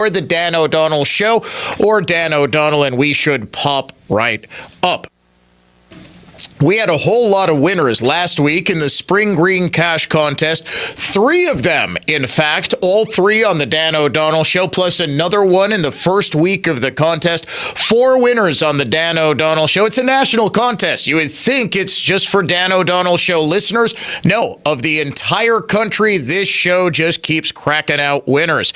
or the Dan O'Donnell Show, or Dan O'Donnell, and we should pop right up. We had a whole lot of winners last week in the Spring Green Cash Contest. 3 of them, in fact, all 3 on the Dan O'Donnell Show, plus another one in the first week of the contest. 4 winners on the Dan O'Donnell Show. It's a national contest. You would think it's just for Dan O'Donnell Show listeners. No, of the entire country, this show just keeps cracking out winners.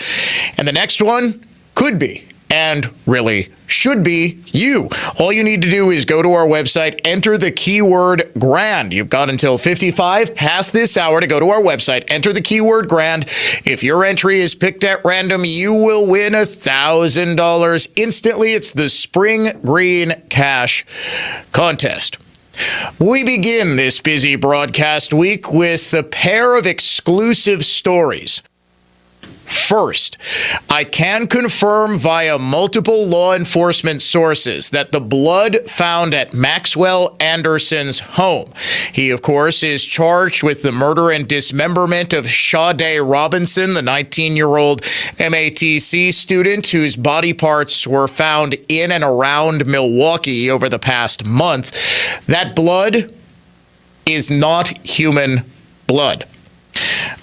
And the next one could be, and really should be, you. All you need to do is go to our website, enter the keyword grand. You've got until 55 past this hour to go to our website, enter the keyword grand. If your entry is picked at random, you will win $1,000 instantly. It's the Spring Green Cash Contest. We begin this busy broadcast week with a pair of exclusive stories. First, I can confirm via multiple law enforcement sources that the blood found at Maxwell Anderson's home. He, of course, is charged with the murder and dismemberment of Sade Robinson, the 19-year-old MATC student whose body parts were found in and around Milwaukee over the past month. That blood is not human blood.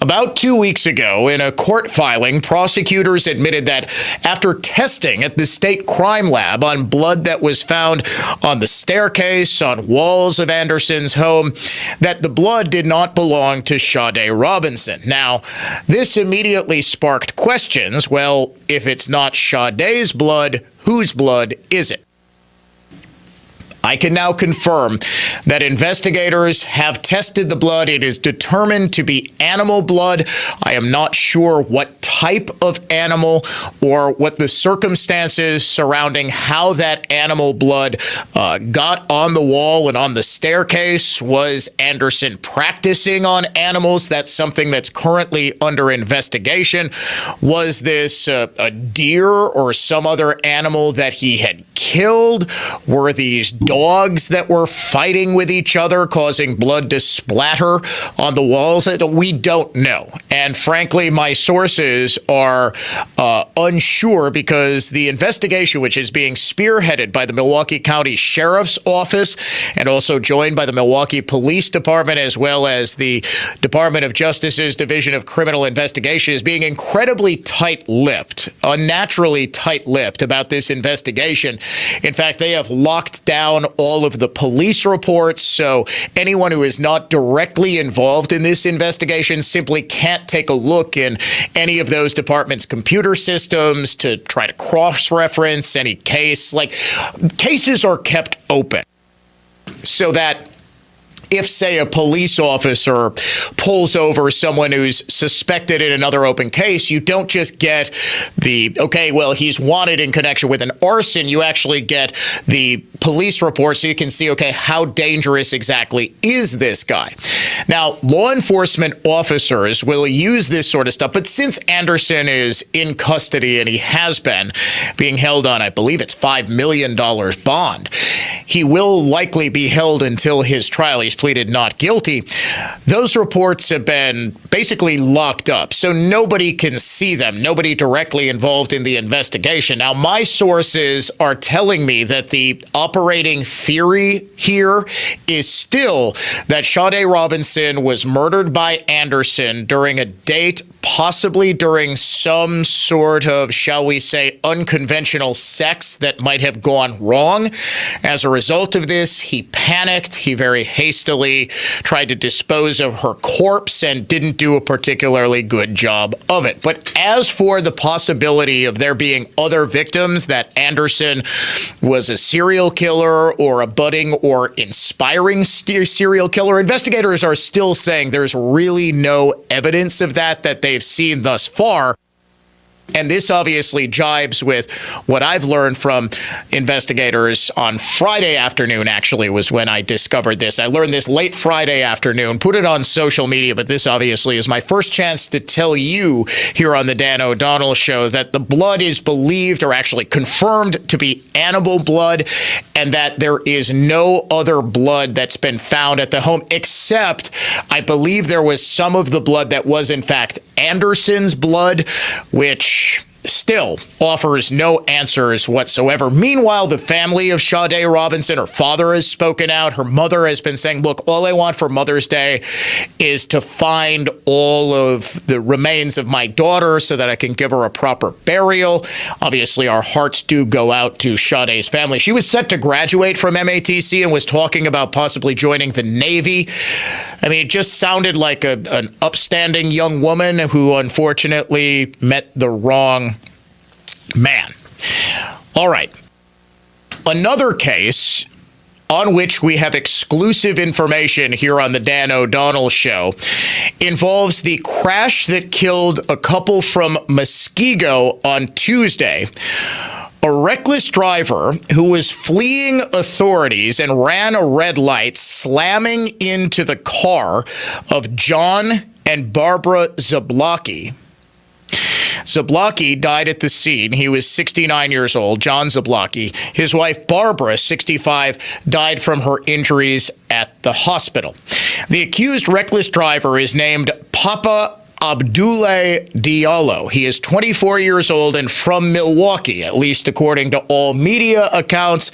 About 2 weeks ago, in a court filing, prosecutors admitted that after testing at the state crime lab on blood that was found on the staircase, on walls of Anderson's home, that the blood did not belong to Sade Robinson. Now, this immediately sparked questions. Well, if it's not Sade's blood, whose blood is it? I can now confirm that investigators have tested the blood. It is determined to be animal blood. I am not sure what type of animal or what the circumstances surrounding how that animal blood got on the wall and on the staircase. Was Anderson practicing on animals? That's something that's currently under investigation. Was this a deer or some other animal that he had killed? Were these dogs that were fighting with each other, causing blood to splatter on the walls? We don't know. And frankly, my sources are unsure, because the investigation, which is being spearheaded by the Milwaukee County Sheriff's Office and also joined by the Milwaukee Police Department, as well as the Department of Justice's Division of Criminal Investigation, is being incredibly tight-lipped, unnaturally tight-lipped about this investigation. In fact, they have locked down all of the police reports, so anyone who is not directly involved in this investigation simply can't take a look in any of those departments' computer systems to try to cross-reference any case. Like, cases are kept open so that if, say, a police officer pulls over someone who's suspected in another open case, you don't just get the, okay, well, he's wanted in connection with an arson. You actually get the police report so you can see, okay, how dangerous exactly is this guy? Now, law enforcement officers will use this sort of stuff, but since Anderson is in custody and he has been being held on, I believe it's $5 million bond, he will likely be held until his trial. He's pleaded not guilty. Those reports have been basically locked up, so nobody can see them, nobody directly involved in the investigation. Now, my sources are telling me that the operating theory here is still that Sade Robinson was murdered by Anderson during a date, possibly during some sort of, shall we say, unconventional sex that might have gone wrong. As a result of this, he panicked. He very hastily tried to dispose of her corpse and didn't do a particularly good job of it. But as for the possibility of there being other victims, that Anderson was a serial killer or a budding or inspiring serial killer, investigators are still saying there's really no evidence of that they've seen thus far. And this obviously jibes with what I've learned from investigators on Friday afternoon, actually, was when I discovered this. I learned this late Friday afternoon, put it on social media, but this obviously is my first chance to tell you here on the Dan O'Donnell Show that the blood is believed, or actually confirmed, to be animal blood, and that there is no other blood that's been found at the home, except I believe there was some of the blood that was in fact Anderson's blood, which still offers no answers whatsoever. Meanwhile, the family of Sade Robinson, her father has spoken out. Her mother has been saying, look, all I want for Mother's Day is to find all of the remains of my daughter so that I can give her a proper burial. Obviously, our hearts do go out to Sade's family. She was set to graduate from MATC and was talking about possibly joining the Navy. I mean, it just sounded like an upstanding young woman who unfortunately met the wrong man. All right. Another case on which we have exclusive information here on the Dan O'Donnell Show involves the crash that killed a couple from Muskego on Tuesday. A reckless driver who was fleeing authorities and ran a red light, slamming into the car of John and Barbara Zablocki. Zablocki died at the scene. He was 69 years old, John Zablocki. His wife, Barbara, 65, died from her injuries at the hospital. The accused reckless driver is named Papa Abdoulaye Diallo. He is 24 years old and from Milwaukee, at least according to all media accounts.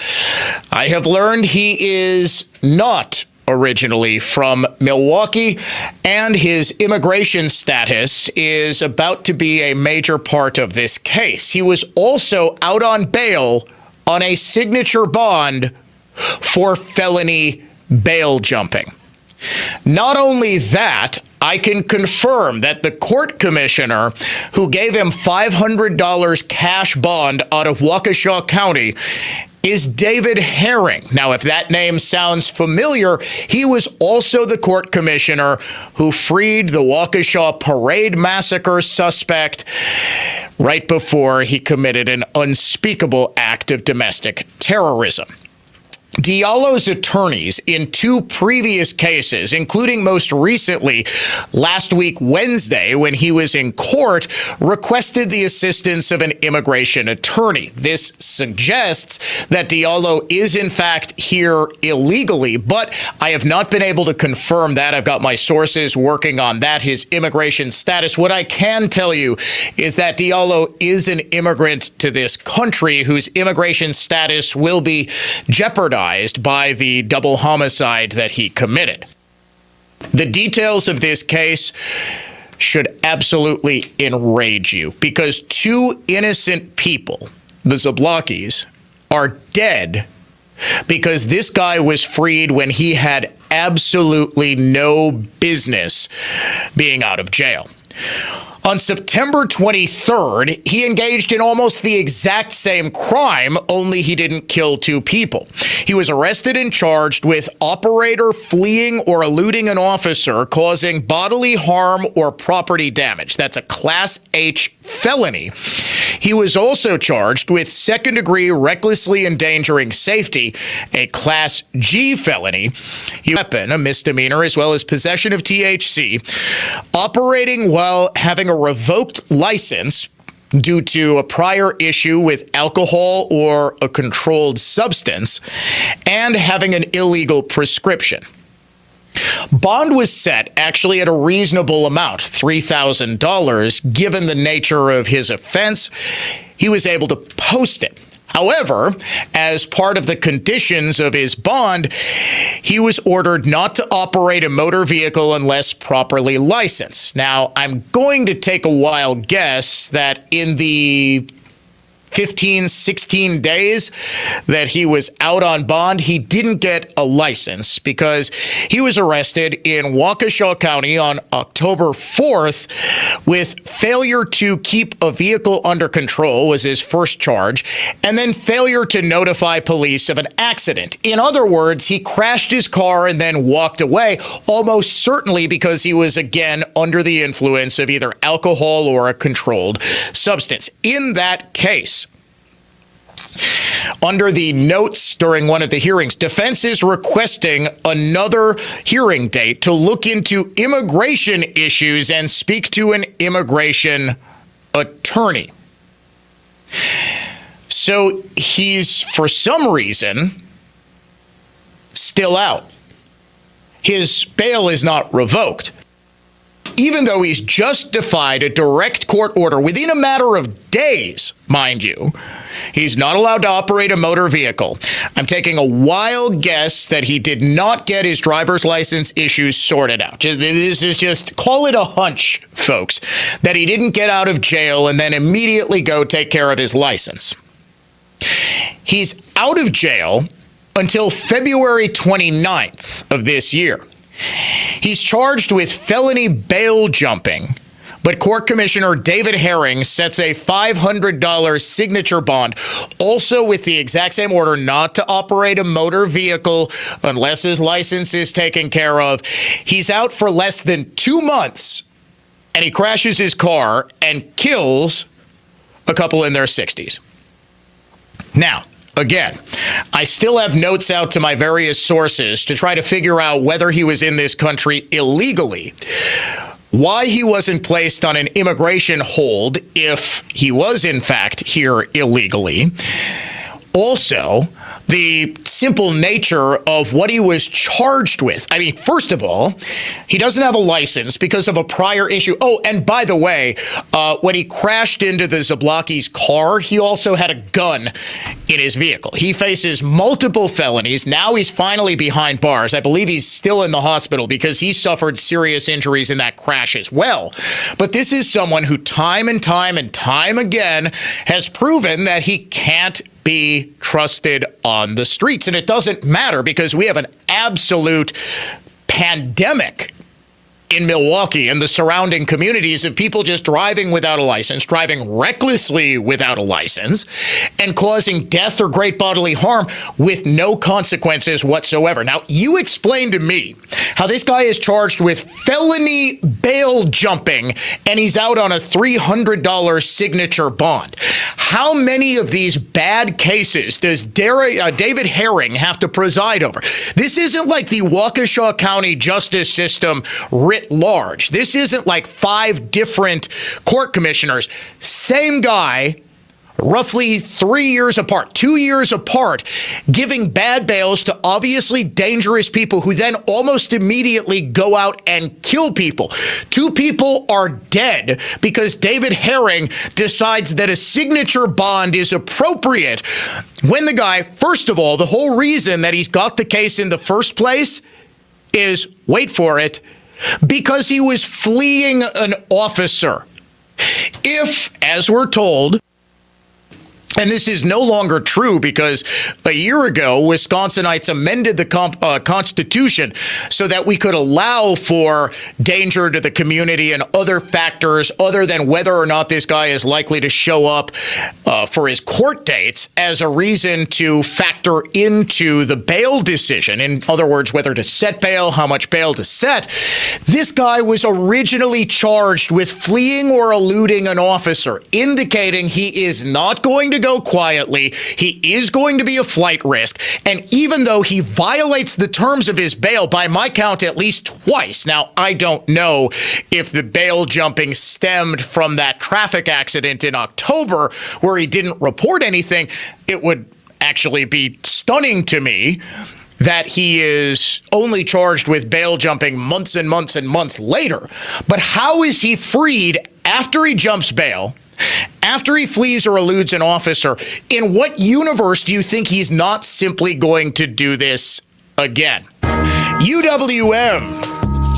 I have learned he is not originally from Milwaukee, and his immigration status is about to be a major part of this case. He was also out on bail on a signature bond for felony bail jumping. Not only that, I can confirm that the court commissioner who gave him $500 cash bond out of Waukesha County is David Herring. Now, if that name sounds familiar, he was also the court commissioner who freed the Waukesha Parade Massacre suspect right before he committed an unspeakable act of domestic terrorism. Diallo's attorneys in two previous cases, including most recently last week Wednesday when he was in court, requested the assistance of an immigration attorney. This suggests that Diallo is in fact here illegally, but I have not been able to confirm that. I've got my sources working on that, his immigration status. What I can tell you is that Diallo is an immigrant to this country whose immigration status will be jeopardized by the double homicide that he committed. The details of this case should absolutely enrage you because two innocent people, the Zablockis, are dead because this guy was freed when he had absolutely no business being out of jail. On September 23rd, he engaged in almost the exact same crime, only he didn't kill two people. He was arrested and charged with operator fleeing or eluding an officer causing bodily harm or property damage. That's a Class H felony. He was also charged with second-degree recklessly endangering safety, a Class G felony, weapon, a misdemeanor, as well as possession of THC, operating while having a revoked license due to a prior issue with alcohol or a controlled substance, and having an illegal prescription. Bond was set actually at a reasonable amount, $3,000. Given the nature of his offense, he was able to post it. However, as part of the conditions of his bond, he was ordered not to operate a motor vehicle unless properly licensed. Now, I'm going to take a wild guess that in the 15, 16 days that he was out on bond, he didn't get a license because he was arrested in Waukesha County on October 4th with failure to keep a vehicle under control was his first charge, and then failure to notify police of an accident. In other words, he crashed his car and then walked away, almost certainly because he was again under the influence of either alcohol or a controlled substance. In that case, under the notes during one of the hearings, defense is requesting another hearing date to look into immigration issues and speak to an immigration attorney. So he's, for some reason, still out. His bail is not revoked. even though he's just defied a direct court order within a matter of days, mind you. He's not allowed to operate a motor vehicle. I'm taking a wild guess that he did not get his driver's license issues sorted out. This is just, call it a hunch, folks, that he didn't get out of jail and then immediately go take care of his license. He's out of jail until February 29th of this year. He's charged with felony bail jumping, but Court Commissioner David Herring sets a $500 signature bond, also with the exact same order not to operate a motor vehicle unless his license is taken care of. He's out for less than 2 months, and he crashes his car and kills a couple in their 60s. Now, again, I still have notes out to my various sources to try to figure out whether he was in this country illegally, why he wasn't placed on an immigration hold if he was in fact here illegally. Also, the simple nature of what he was charged with. I mean, first of all, he doesn't have a license because of a prior issue. Oh, and by the way, when he crashed into the Zablocki's car, he also had a gun in his vehicle. He faces multiple felonies. Now he's finally behind bars. I believe he's still in the hospital because he suffered serious injuries in that crash as well. But this is someone who time and time again has proven that he can't be trusted on the streets. And it doesn't matter because we have an absolute pandemic in Milwaukee and the surrounding communities of people just driving without a license, driving recklessly without a license, and causing death or great bodily harm with no consequences whatsoever. Now, you explain to me how this guy is charged with felony bail jumping and he's out on a $300 signature bond. How many of these bad cases does David Herring have to preside over? This isn't like the Waukesha County justice system writ large. This isn't like 5 different court commissioners. Same guy, roughly 3 years apart, 2 years apart, giving bad bails to obviously dangerous people who then almost immediately go out and kill people. 2 people are dead because David Herring decides that a signature bond is appropriate when the guy, first of all, the whole reason that he's got the case in the first place is, wait for it, because he was fleeing an officer. If, as we're told, and this is no longer true because a year ago, Wisconsinites amended the Constitution so that we could allow for danger to the community and other factors other than whether or not this guy is likely to show up for his court dates as a reason to factor into the bail decision. In other words, whether to set bail, how much bail to set. This guy was originally charged with fleeing or eluding an officer, indicating he is not going to go quietly. He is going to be a flight risk. And even though he violates the terms of his bail, by my count, at least twice. Now, I don't know if the bail jumping stemmed from that traffic accident in October where he didn't report anything. It would actually be stunning to me that he is only charged with bail jumping months and months and months later. But how is he freed after he jumps bail? After he flees or eludes an officer? In what universe do you think he's not simply going to do this again? UWM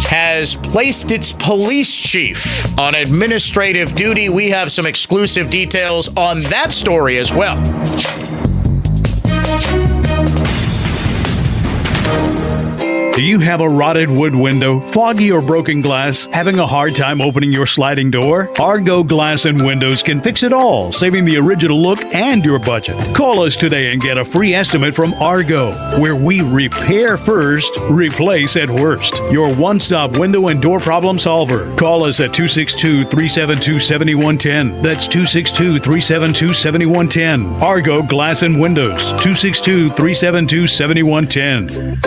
has placed its police chief on administrative duty. We have some exclusive details on that story as well. Do you have a rotted wood window, foggy or broken glass, having a hard time opening your sliding door? Argo Glass and Windows can fix it all, saving the original look and your budget. Call us today and get a free estimate from Argo, where we repair first, replace at worst. Your one-stop window and door problem solver. Call us at 262-372-7110. That's 262-372-7110. Argo Glass and Windows, 262-372-7110.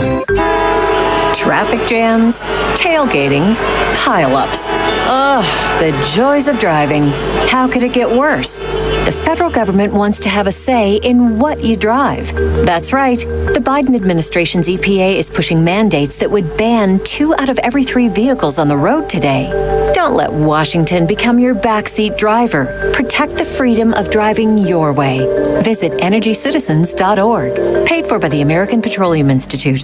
Traffic jams, tailgating, pileups. Ugh, the joys of driving. How could it get worse? The federal government wants to have a say in what you drive. That's right. The Biden administration's EPA is pushing mandates that would ban 2 out of every 3 vehicles on the road today. Don't let Washington become your backseat driver. Protect the freedom of driving your way. Visit EnergyCitizens.org. Paid for by the American Petroleum Institute.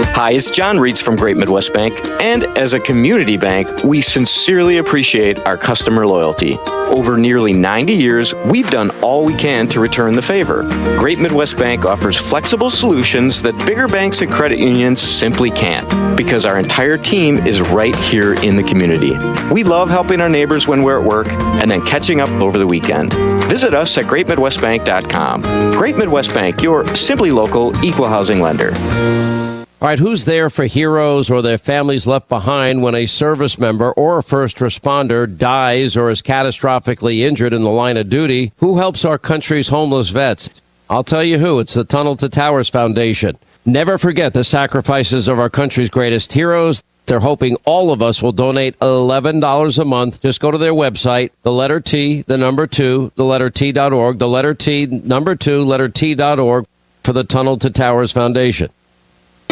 Hi, it's John Reitz from Great Midwest Bank, and as a community bank, we sincerely appreciate our customer loyalty. Over nearly 90 years, we've done all we can to return the favor. Great Midwest Bank offers flexible solutions that bigger banks and credit unions simply can't, because our entire team is right here in the community. We love helping our neighbors when we're at work and then catching up over the weekend. Visit us at greatmidwestbank.com. Great Midwest Bank, your simply local equal housing lender. All right, who's there for heroes or their families left behind when a service member or a first responder dies or is catastrophically injured in the line of duty? Who helps our country's homeless vets? I'll tell you who. It's the Tunnel to Towers Foundation. Never forget the sacrifices of our country's greatest heroes. They're hoping all of us will donate $11 a month. Just go to their website, the letter T, the number 2, the letter T.org, the letter T, number 2, letter T.org for the Tunnel to Towers Foundation.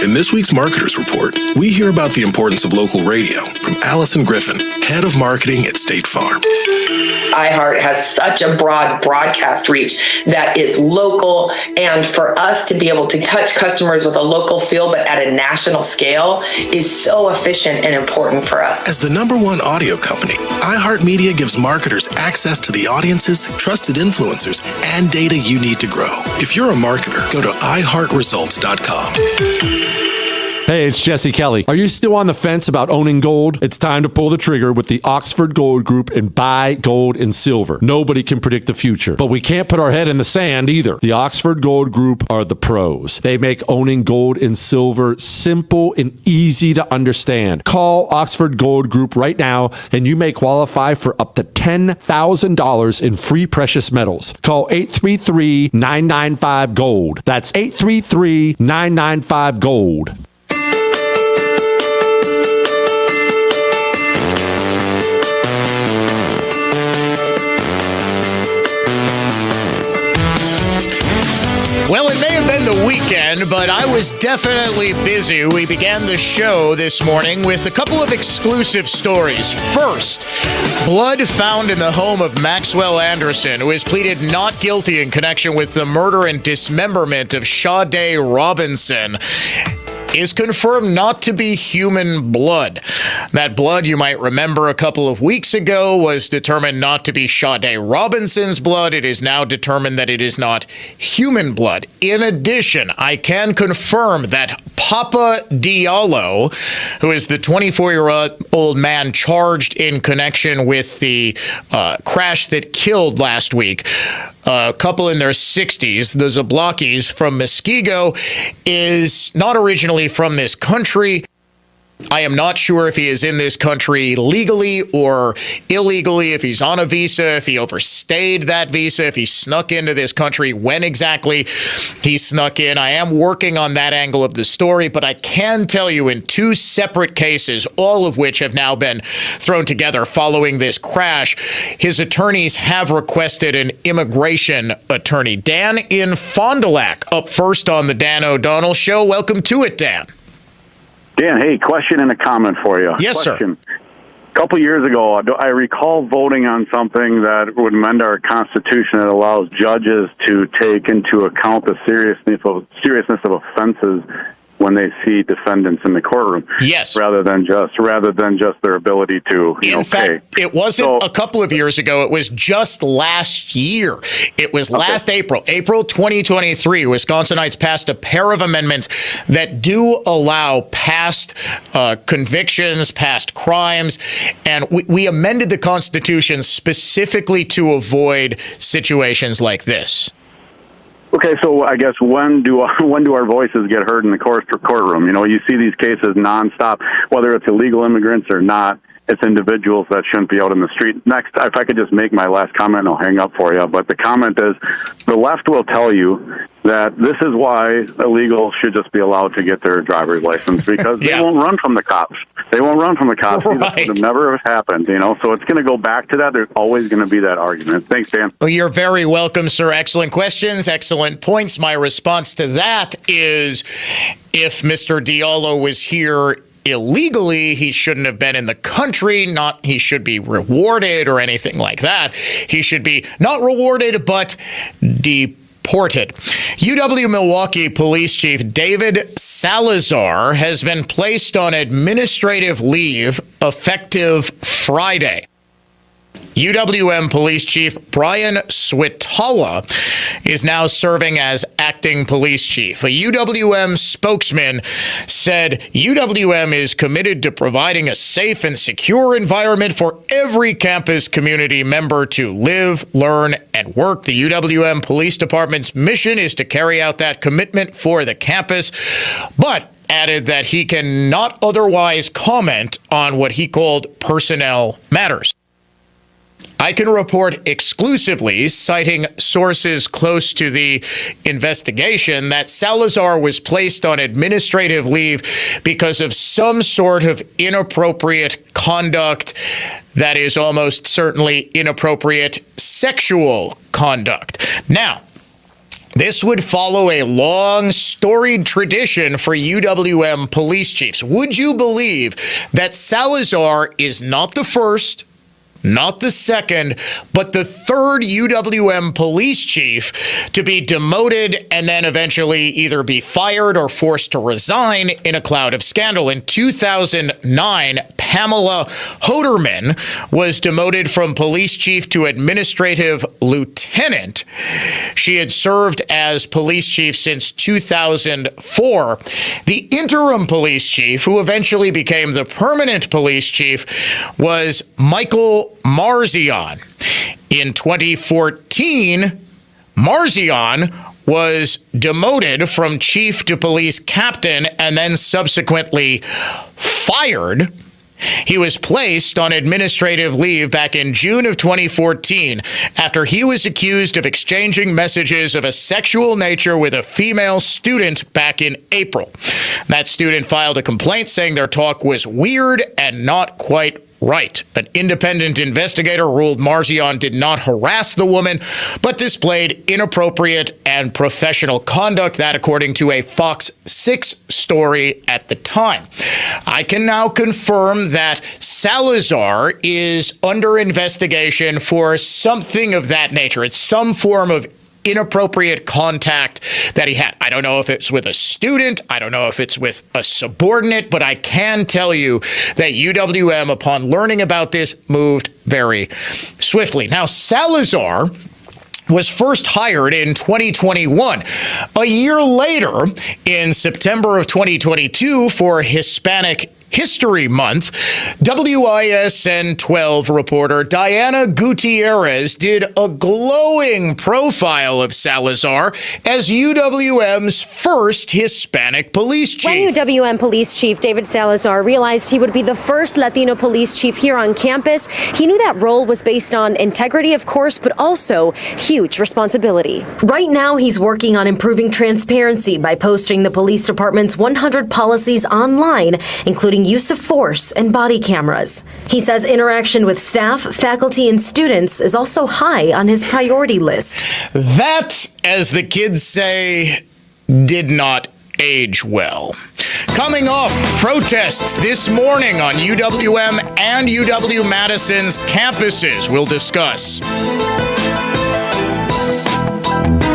In this week's Marketers Report, we hear about the importance of local radio from Allison Griffin, Head of Marketing at State Farm. iHeart has such a broad broadcast reach that is local, and for us to be able to touch customers with a local feel but at a national scale is so efficient and important for us. As the #1 audio company, iHeartMedia gives marketers access to the audiences, trusted influencers, and data you need to grow. If you're a marketer, go to iHeartResults.com. Hey, it's Jesse Kelly. Are you still on the fence about owning gold? It's time to pull the trigger with the Oxford Gold Group and buy gold and silver. Nobody can predict the future, but we can't put our head in the sand either. The Oxford Gold Group are the pros. They make owning gold and silver simple and easy to understand. Call Oxford Gold Group right now and you may qualify for up to $10,000 in free precious metals. Call 833-995-GOLD. That's 833-995-GOLD. Well, it may have been the weekend, but I was definitely busy. We began the show this morning with a couple of exclusive stories. First, blood found in the home of Maxwell Anderson, who has pleaded not guilty in connection with the murder and dismemberment of Sade Robinson, is confirmed not to be human blood. That blood, you might remember a couple of weeks ago, was determined not to be Sade Robinson's blood. It is now determined that it is not human blood. In addition, I can confirm that Papa Diallo, who is the 24-year-old man charged in connection with the crash that killed last week a couple in their 60s, the Zablockies from Muskego, is not originally from this country. I am not sure if he is in this country legally or illegally, if he's on a visa, if he overstayed that visa, if he snuck into this country, when exactly he snuck in. I am working on that angle of the story, but I can tell you in 2 separate cases, all of which have now been thrown together following this crash, his attorneys have requested an immigration attorney. Dan in Fond du Lac, up first on the Dan O'Donnell Show. Welcome to it, Dan. Dan, hey, question and a comment for you. Yes, sir. A couple years ago, I recall voting on something that would amend our Constitution that allows judges to take into account the seriousness of offenses when they see defendants in the courtroom. Yes. Rather than just their ability to in fact, pay. It wasn't a couple of years ago. It was just last year. It was last April 2023. Wisconsinites passed a pair of amendments that do allow past convictions, past crimes, and we amended the Constitution specifically to avoid situations like this. Okay, so I guess when do our voices get heard in the courtroom? You know, you see these cases nonstop, whether it's illegal immigrants or not. It's individuals that shouldn't be out in the street. Next, if I could just make my last comment, and I'll hang up for you. But the comment is, the left will tell you that this is why illegals should just be allowed to get their driver's license, because they won't run from the cops. They won't run from the cops. Right. It would never have happened, so it's going to go back to that. There's always going to be that argument. Thanks, Dan. Well, you're very welcome, sir. Excellent questions, excellent points. My response to that is, if Mr. Diallo was here illegally, he shouldn't have been in the country. Not he should be rewarded or anything like that. He should be not rewarded, but deported. UW Milwaukee Police Chief David Salazar has been placed on administrative leave effective Friday. UWM Police Chief Brian Switala is now serving as acting police chief. A UWM spokesman said UWM is committed to providing a safe and secure environment for every campus community member to live, learn, and work. The UWM Police Department's mission is to carry out that commitment for the campus, but added that he cannot otherwise comment on what he called personnel matters. I can report exclusively, citing sources close to the investigation, that Salazar was placed on administrative leave because of some sort of inappropriate conduct that is almost certainly inappropriate sexual conduct. Now, this would follow a long, storied tradition for UWM police chiefs. Would you believe that Salazar is not the first, not the second, but the third UWM police chief to be demoted and then eventually either be fired or forced to resign in a cloud of scandal? In 2009, Pamela Hoderman was demoted from police chief to administrative lieutenant. She had served as police chief since 2004. The interim police chief, who eventually became the permanent police chief, was Michael Marzion. In 2014, Marzion was demoted from chief to police captain and then subsequently fired. He was placed on administrative leave back in June of 2014 after he was accused of exchanging messages of a sexual nature with a female student back in April. That student filed a complaint saying their talk was weird and not quite right. An independent investigator ruled Marzion did not harass the woman, but displayed inappropriate and professional conduct, that according to a Fox 6 story at the time. I can now confirm that Salazar is under investigation for something of that nature. It's some form of inappropriate contact that he had. I don't know if it's with a student. I don't know if it's with a subordinate, but I can tell you that UWM, upon learning about this, moved very swiftly. Now, Salazar was first hired in 2021. A year later, in September of 2022, for Hispanic History Month, WISN 12 reporter Diana Gutierrez did a glowing profile of Salazar as UWM's first Hispanic police chief. When UWM police chief David Salazar realized he would be the first Latino police chief here on campus, he knew that role was based on integrity, of course, but also huge responsibility. Right now, he's working on improving transparency by posting the police department's 100 policies online, including use of force and body cameras. He says interaction with staff, faculty, and students is also high on his priority list. That, as the kids say, did not age well. Coming up, protests this morning on UWM and UW-Madison's campuses. We'll discuss.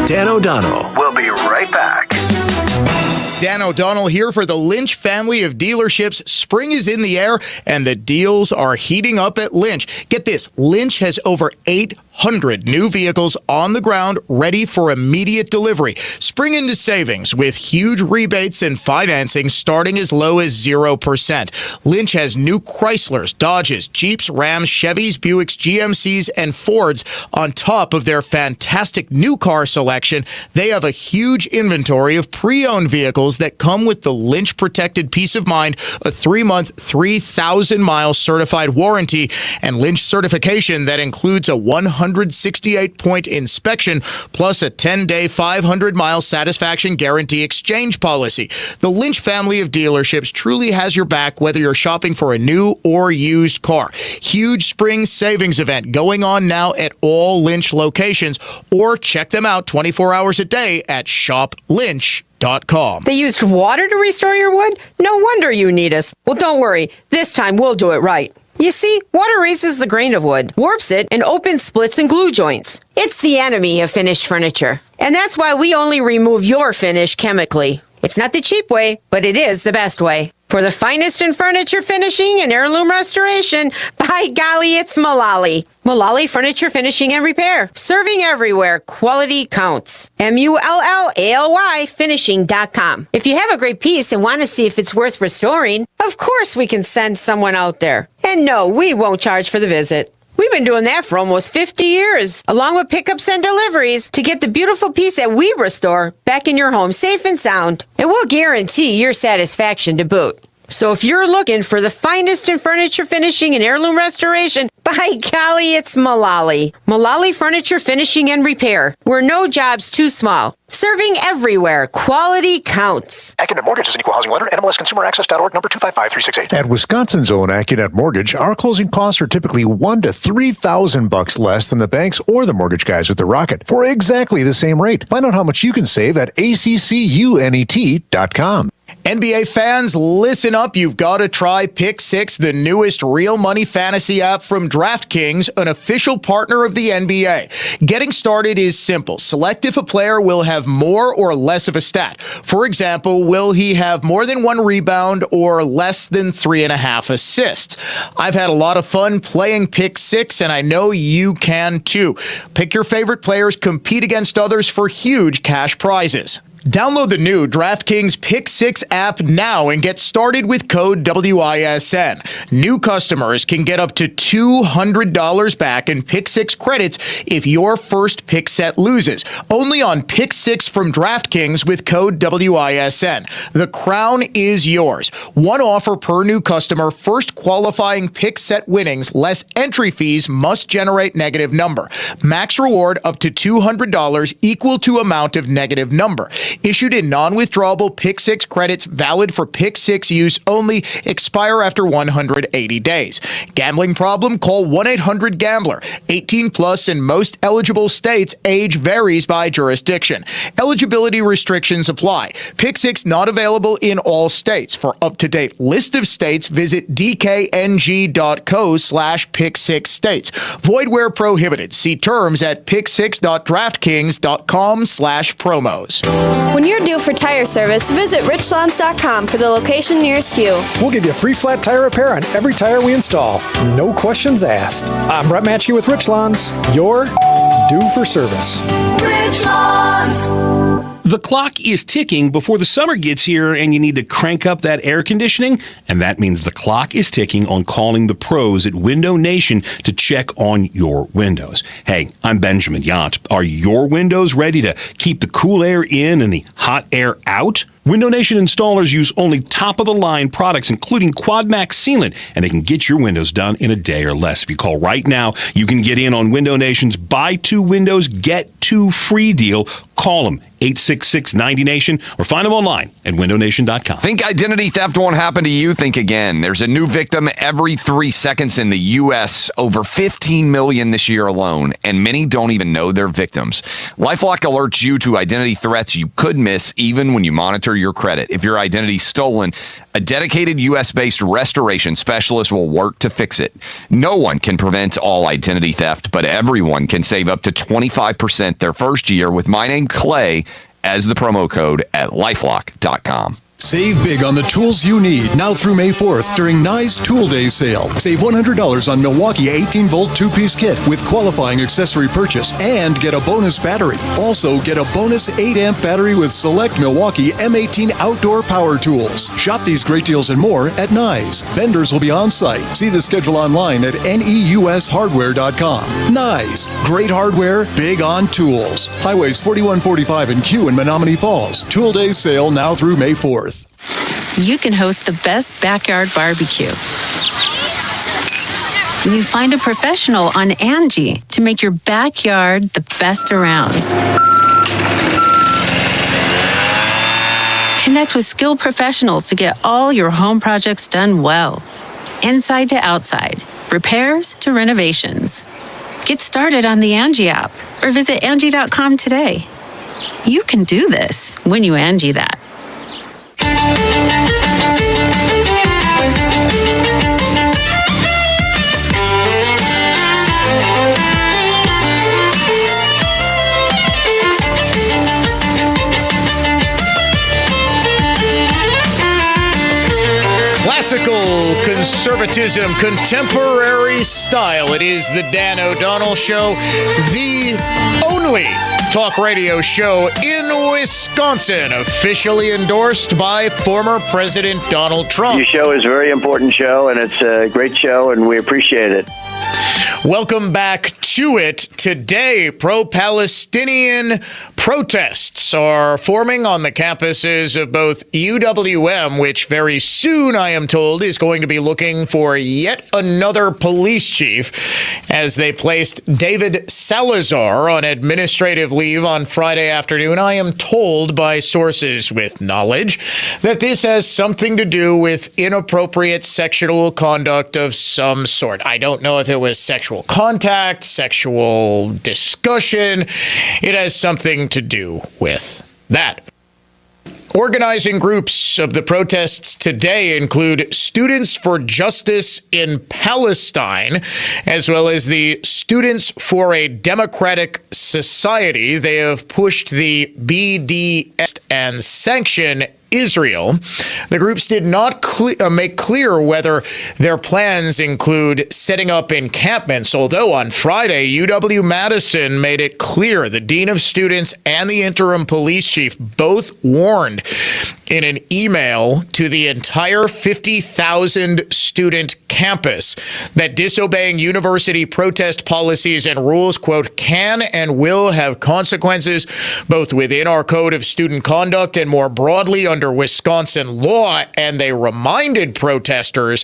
Dan O'Donnell. We'll be right back. Dan O'Donnell here for the Lynch family of dealerships. Spring is in the air, and the deals are heating up at Lynch. Get this, Lynch has over 800 new vehicles on the ground ready for immediate delivery. Spring into savings with huge rebates and financing starting as low as 0%. Lynch has new Chryslers, Dodges, Jeeps, Rams, Chevys, Buicks, GMCs, and Fords on top of their fantastic new car selection. They have a huge inventory of pre-owned vehicles that come with the Lynch Protected Peace of Mind, a 3-month, 3,000-mile certified warranty, and Lynch certification that includes a 100 168-point inspection, plus a 10-day, 500-mile satisfaction guarantee exchange policy. The Lynch family of dealerships truly has your back, whether you're shopping for a new or used car. Huge spring savings event going on now at all Lynch locations, or check them out 24 hours a day at shoplynch.com. They used water to restore your wood? No wonder you need us. Well, don't worry. This time we'll do it right. You see, water raises the grain of wood, warps it, and opens splits and glue joints. It's the enemy of finished furniture. And that's why we only remove your finish chemically. It's not the cheap way, but it is the best way. For the finest in furniture finishing and heirloom restoration, by golly, it's Mullally. Mullally Furniture Finishing and Repair. Serving everywhere. Quality counts. MULLALY finishing.com. If you have a great piece and want to see if it's worth restoring, of course we can send someone out there. And no, we won't charge for the visit. We've been doing that for almost 50 years, along with pickups and deliveries, to get the beautiful piece that we restore back in your home safe and sound. And we'll guarantee your satisfaction to boot. So if you're looking for the finest in furniture finishing and heirloom restoration, by golly, it's Mullally. Mullally Furniture Finishing and Repair, where no job's too small. Serving everywhere. Quality counts. Accunet Mortgage is an equal housing lender. NMLSConsumerAccess.org, number 255368. At Wisconsin's own Accunet Mortgage, our closing costs are typically $1,000 to $3,000 less than the banks or the mortgage guys with the Rocket for exactly the same rate. Find out how much you can save at accunet.com. NBA fans, listen up. You've got to try Pick 6, the newest real money fantasy app from DraftKings, an official partner of the NBA. Getting started is simple. Select if a player will have more or less of a stat. For example, will he have more than 1 rebound or less than 3.5 assists? I've had a lot of fun playing Pick 6, and I know you can too. Pick your favorite players, compete against others for huge cash prizes. Download the new DraftKings Pick 6 app now and get started with code WISN. New customers can get up to $200 back in Pick 6 credits if your first pick set loses. Only on Pick 6 from DraftKings with code WISN. The crown is yours. One offer per new customer. First qualifying pick set winnings less entry fees must generate negative number. Max reward up to $200 equal to amount of negative number. Issued in non-withdrawable Pick 6 credits, valid for Pick 6 use only, expire after 180 days. Gambling problem? Call 1-800-GAMBLER. 18 plus in most eligible states. Age varies by jurisdiction. Eligibility restrictions apply. Pick 6 not available in all states. For up-to-date list of states, visit dkng.co/pick6states. Void where prohibited. See terms at pick6.draftkings.com/promos. When you're due for tire service, visit richlands.com for the location nearest you. We'll give you a free flat tire repair on every tire we install. No questions asked. I'm Brett Matchke with Richlands. You're due for service. Richlands. The clock is ticking before the summer gets here, and you need to crank up that air conditioning. And that means the clock is ticking on calling the pros at Window Nation to check on your windows. Hey, I'm Benjamin Yant. Are your windows ready to keep the cool air in and the hot air out? Window Nation installers use only top-of-the-line products, including QuadMax sealant, and they can get your windows done in a day or less. If you call right now, you can get in on Window Nation's Buy 2 Windows, Get 2 free deal. Call them, 866-90Nation, or find them online at windownation.com. Think identity theft won't happen to you? Think again. There's a new victim every 3 seconds in the U.S., over 15 million this year alone, and many don't even know they're victims. LifeLock alerts you to identity threats you could miss even when you monitor your credit. If your identity's stolen, a dedicated U.S.-based restoration specialist will work to fix it. No one can prevent all identity theft, but everyone can save up to 25% their first year with my name, Clay, as the promo code at lifelock.com. Save big on the tools you need now through May 4th during Nye's Tool Day sale. Save $100 on Milwaukee 18-volt 2-piece kit with qualifying accessory purchase and get a bonus battery. Also, get a bonus 8-amp battery with select Milwaukee M18 outdoor power tools. Shop these great deals and more at Nye's. Vendors will be on site. See the schedule online at neushardware.com. Nye's. Great hardware, big on tools. Highways 4145 and Q in Menominee Falls. Tool Day sale now through May 4th. You can host the best backyard barbecue You find a professional on Angie to make your backyard the best around. Connect with skilled professionals to get all your home projects done well. Inside to outside, repairs to renovations. Get started on the Angie app or visit Angie.com today. You can do this when you Angie that. Classical conservatism, contemporary style. It is the Dan O'Donnell Show, the only talk radio show in Wisconsin, officially endorsed by former President Donald Trump. Your show is a very important show, and it's a great show, and we appreciate it. Welcome back to it. Today, pro-Palestinian protests are forming on the campuses of both UWM, which very soon, I am told, is going to be looking for yet another police chief, as they placed David Salazar on administrative leave on Friday afternoon. I am told by sources with knowledge that this has something to do with inappropriate sexual conduct of some sort. I don't know if it was sexual contact, sexual discussion. It has something to do with that. Organizing groups of the protests today include Students for Justice in Palestine, as well as the Students for a Democratic Society. They have pushed the BDS and sanction Israel. The groups did not make clear whether their plans include setting up encampments, although on Friday, UW-Madison made it clear the dean of students and the interim police chief both warned in an email to the entire 50,000 student campus that disobeying university protest policies and rules, quote, can and will have consequences both within our code of student conduct and more broadly under Wisconsin law. And they reminded protesters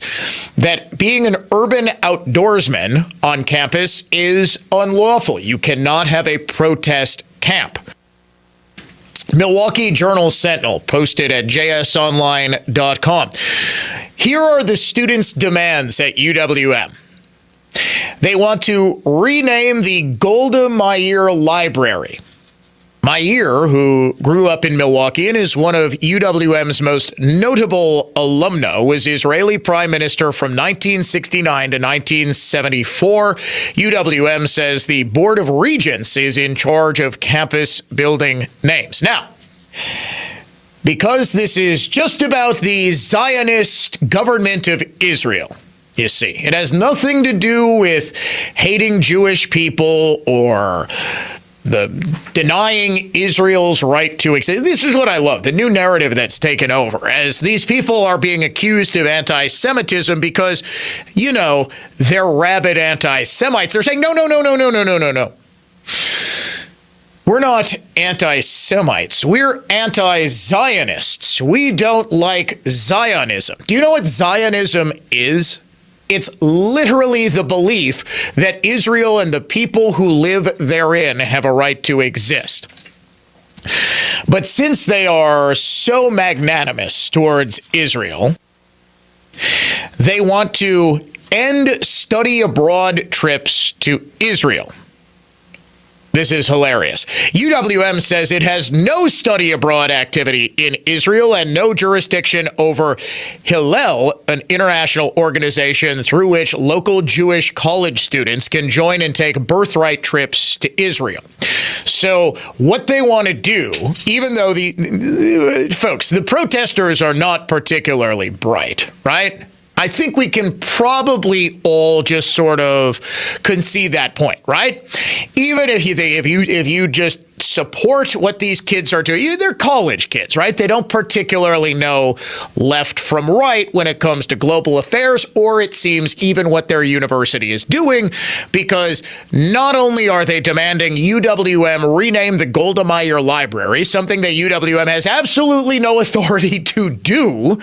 that being an urban outdoorsman on campus is unlawful. You cannot have a protest camp. Milwaukee Journal-Sentinel posted at jsonline.com. Here are the students' demands at UWM. They want to rename the Golda Meir Library. Meir, who grew up in Milwaukee and is one of UWM's most notable alumna, was Israeli prime minister from 1969 to 1974. UWM says the Board of Regents is in charge of campus building names. Now, because this is just about the Zionist government of Israel, you see, it has nothing to do with hating Jewish people or the denying Israel's right to exist. This is what I love, the new narrative that's taken over, as these people are being accused of anti-Semitism because, you know, they're rabid anti-Semites. They're saying, no. We're not anti-Semites. We're anti-Zionists. We don't like Zionism. Do you know what Zionism is? It's literally the belief that Israel and the people who live therein have a right to exist. But since they are so magnanimous towards Israel, they want to end study abroad trips to Israel. This is hilarious. UWM says it has no study abroad activity in Israel and no jurisdiction over Hillel, an international organization through which local Jewish college students can join and take birthright trips to Israel. So what they want to do, even though the protesters are not particularly bright, right? I think we can probably all just sort of concede that point, right? Even if you just support what these kids are doing. They're college kids, right? They don't particularly know left from right when it comes to global affairs, or it seems even what their university is doing, because not only are they demanding UWM rename the Golda Meir Library, something that UWM has absolutely no authority to do,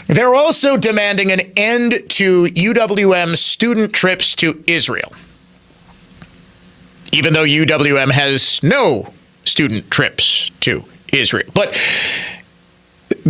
they're also demanding an end to UWM student trips to Israel, even though UWM has no student trips to Israel. But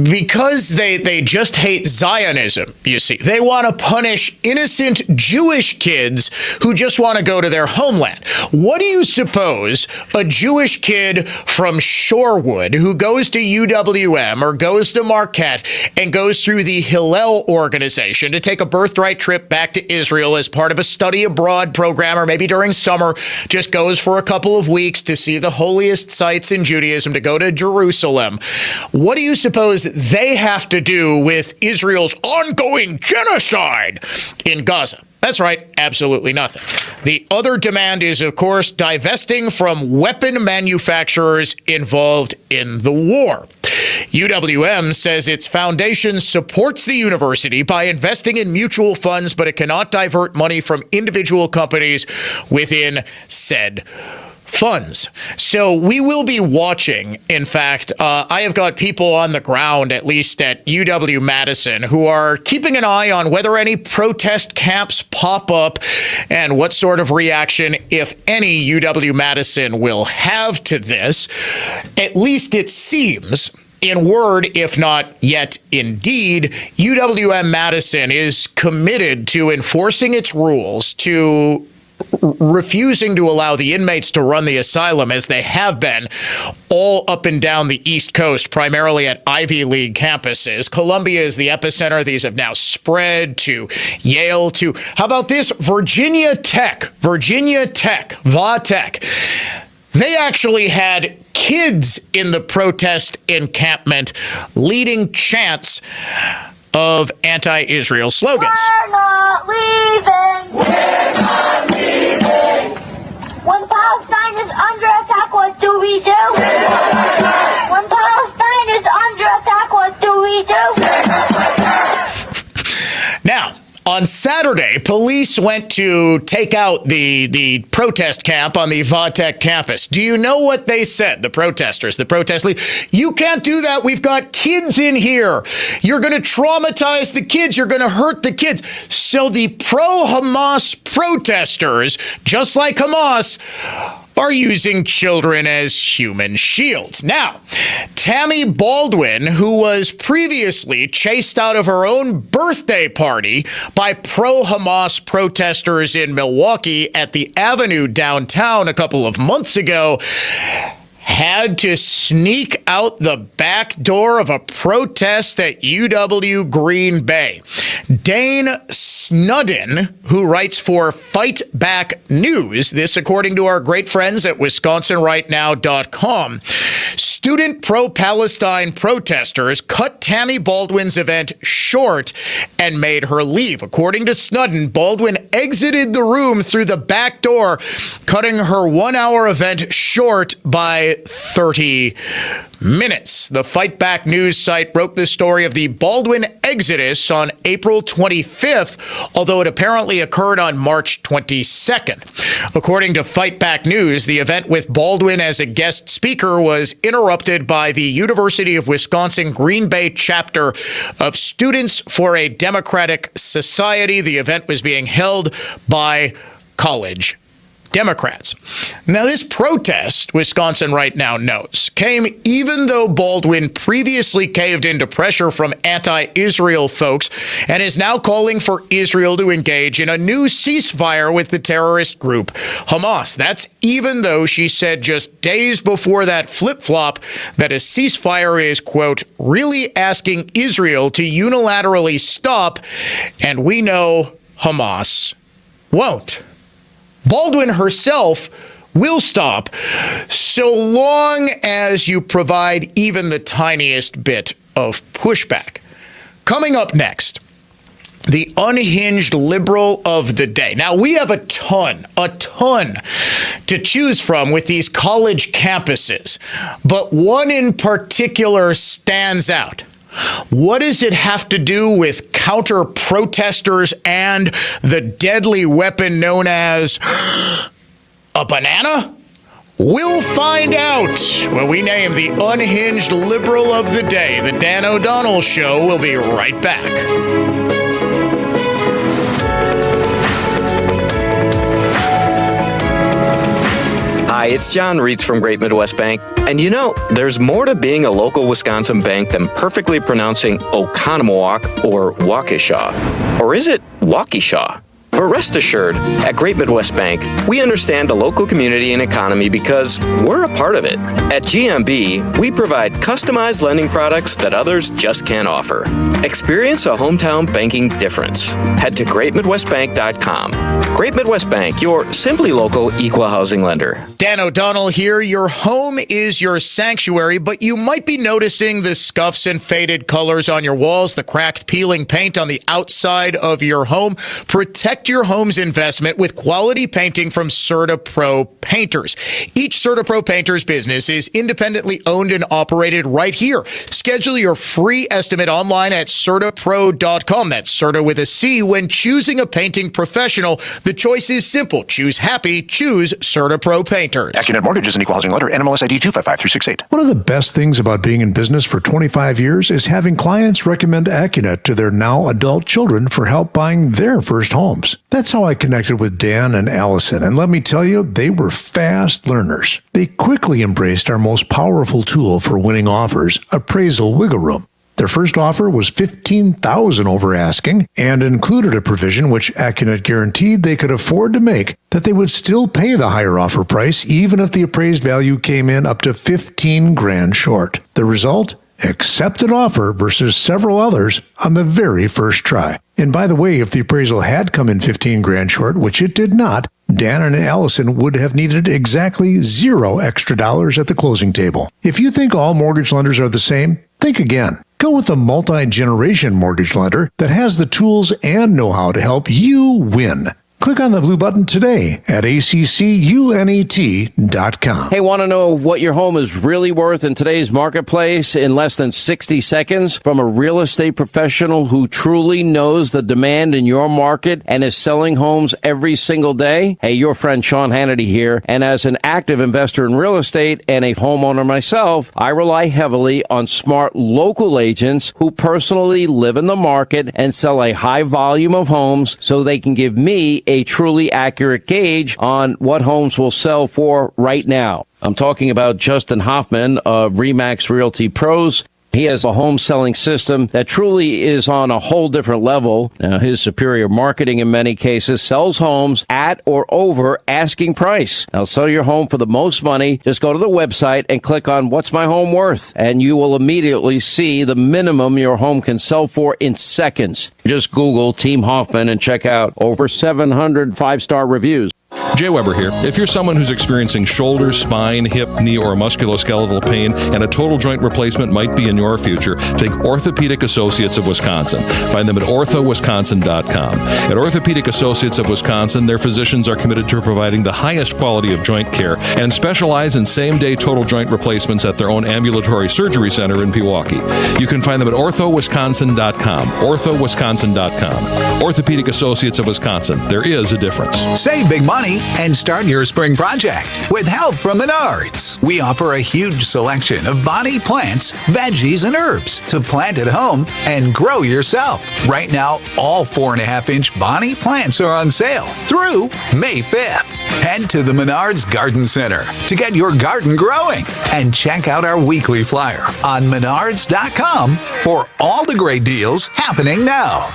because they just hate Zionism, you see, they want to punish innocent Jewish kids who just want to go to their homeland. What do you suppose a Jewish kid from Shorewood who goes to UWM or goes to Marquette and goes through the Hillel organization to take a birthright trip back to Israel as part of a study abroad program, or maybe during summer, just goes for a couple of weeks to see the holiest sites in Judaism, to go to Jerusalem? What do you suppose they have to do with Israel's ongoing genocide in Gaza? That's right, absolutely nothing. The other demand is, of course, divesting from weapon manufacturers involved in the war. UWM says its foundation supports the university by investing in mutual funds, but it cannot divert money from individual companies within said funds. So we will be watching. In fact, I have got people on the ground, at least at UW-Madison, who are keeping an eye on whether any protest camps pop up and what sort of reaction, if any, UW-Madison will have to this. At least it seems, in word, if not yet in deed, UW-Madison is committed to enforcing its rules, to refusing to allow the inmates to run the asylum as they have been all up and down the East Coast, primarily at Ivy League campuses. Columbia is the epicenter. These have now spread to Yale, to, how about this, Virginia Tech, VaTech. They actually had kids in the protest encampment leading chants of anti-Israel slogans. We're not leaving. We're not leaving. When Palestine is under attack, what do we do? When Palestine is under attack, what do we do? Now, on Saturday, police went to take out the protest camp on the VaTech campus. Do you know what they said, the protesters, the protest league? You can't do that. We've got kids in here. You're going to traumatize the kids. You're going to hurt the kids. So the pro-Hamas protesters, just like Hamas, are using children as human shields. Now, Tammy Baldwin, who was previously chased out of her own birthday party by pro-Hamas protesters in Milwaukee at the Avenue downtown a couple of months ago, had to sneak out the back door of a protest at UW Green Bay. Dane Snudden, who writes for Fight Back News, this according to our great friends at WisconsinRightNow.com, student pro-Palestine protesters cut Tammy Baldwin's event short and made her leave. According to Snudden, Baldwin exited the room through the back door, cutting her 1-hour event short by 30 minutes. The Fight Back News site broke the story of the Baldwin exodus on April 25th, although it apparently occurred on March 22nd. According to Fight Back News, the event with Baldwin as a guest speaker was interrupted by the University of Wisconsin Green Bay chapter of Students for a Democratic Society. The event was being held by college Democrats. Now, this protest, Wisconsin Right Now knows, came even though Baldwin previously caved into pressure from anti-Israel folks and is now calling for Israel to engage in a new ceasefire with the terrorist group Hamas. That's even though she said just days before that flip-flop that a ceasefire is, quote, really asking Israel to unilaterally stop, and we know Hamas won't. Baldwin herself will stop so long as you provide even the tiniest bit of pushback. Coming up next, the unhinged liberal of the day. Now, we have a ton to choose from with these college campuses, but one in particular stands out. What does it have to do with counter-protesters and the deadly weapon known as a banana? We'll find out when we name the unhinged liberal of the day. The Dan O'Donnell Show will be right back. Hi, it's John Reitz from Great Midwest Bank. And you know, there's more to being a local Wisconsin bank than perfectly pronouncing Oconomowoc or Waukesha. Or is it Waukesha? But rest assured, at Great Midwest Bank, we understand the local community and economy because we're a part of it. At GMB, we provide customized lending products that others just can't offer. Experience a hometown banking difference. Head to greatmidwestbank.com. Great Midwest Bank, your simply local equal housing lender. Dan O'Donnell here. Your home is your sanctuary, but you might be noticing the scuffs and faded colors on your walls, the cracked peeling paint on the outside of your home. Protect your home's investment with quality painting from CertaPro Painters. Each CertaPro Painters business is independently owned and operated right here. Schedule your free estimate online at CertaPro.com. That's Certa with a C. When choosing a painting professional, the choice is simple. Choose happy. Choose CertaPro Painters. AccuNet Mortgage is an equal housing lender. NMLS ID 255368. One of the best things about being in business for 25 years is having clients recommend AccuNet to their now adult children for help buying their first homes. That's how I connected with Dan and Allison, and let me tell you, they were fast learners. They quickly embraced our most powerful tool for winning offers, Appraisal Wiggle Room. Their first offer was $15,000 over asking and included a provision which AccuNet guaranteed they could afford to make, that they would still pay the higher offer price even if the appraised value came in up to $15,000 short. The result? Accepted offer versus several others on the very first try. And by the way, if the appraisal had come in $15,000 short, which it did not, Dan and Allison would have needed exactly $0 extra at the closing table. If you think all mortgage lenders are the same, think again. Go with a multi-generation mortgage lender that has the tools and know-how to help you win. Click on the blue button today at accunet.com. Hey, want to know what your home is really worth in today's marketplace in less than 60 seconds from a real estate professional who truly knows the demand in your market and is selling homes every single day? Hey, your friend Sean Hannity here. And as an active investor in real estate and a homeowner myself, I rely heavily on smart local agents who personally live in the market and sell a high volume of homes so they can give me a truly accurate gauge on what homes will sell for right now. I'm talking about Justin Hoffman of Remax Realty Pros. He has a home selling system that truly is on a whole different level. Now, his superior marketing in many cases sells homes at or over asking price. Now, sell your home for the most money. Just go to the website and click on What's My Home Worth? And you will immediately see the minimum your home can sell for in seconds. Just Google Team Hoffman and check out over 700 five-star reviews. Jay Weber here. If you're someone who's experiencing shoulder, spine, hip, knee, or musculoskeletal pain and a total joint replacement might be in your future, think Orthopedic Associates of Wisconsin. Find them at orthowisconsin.com. At Orthopedic Associates of Wisconsin, their physicians are committed to providing the highest quality of joint care and specialize in same-day total joint replacements at their own ambulatory surgery center in Pewaukee. You can find them at orthowisconsin.com. orthowisconsin.com. Orthopedic Associates of Wisconsin. There is a difference. Save big money and start your spring project with help from Menards. We offer a huge selection of bonnie plants, veggies, and herbs to plant at home and grow yourself. Right now, all 4.5-inch bonnie plants are on sale through May 5th. Head to the Menards Garden Center to get your garden growing and check out our weekly flyer on menards.com for all the great deals happening now.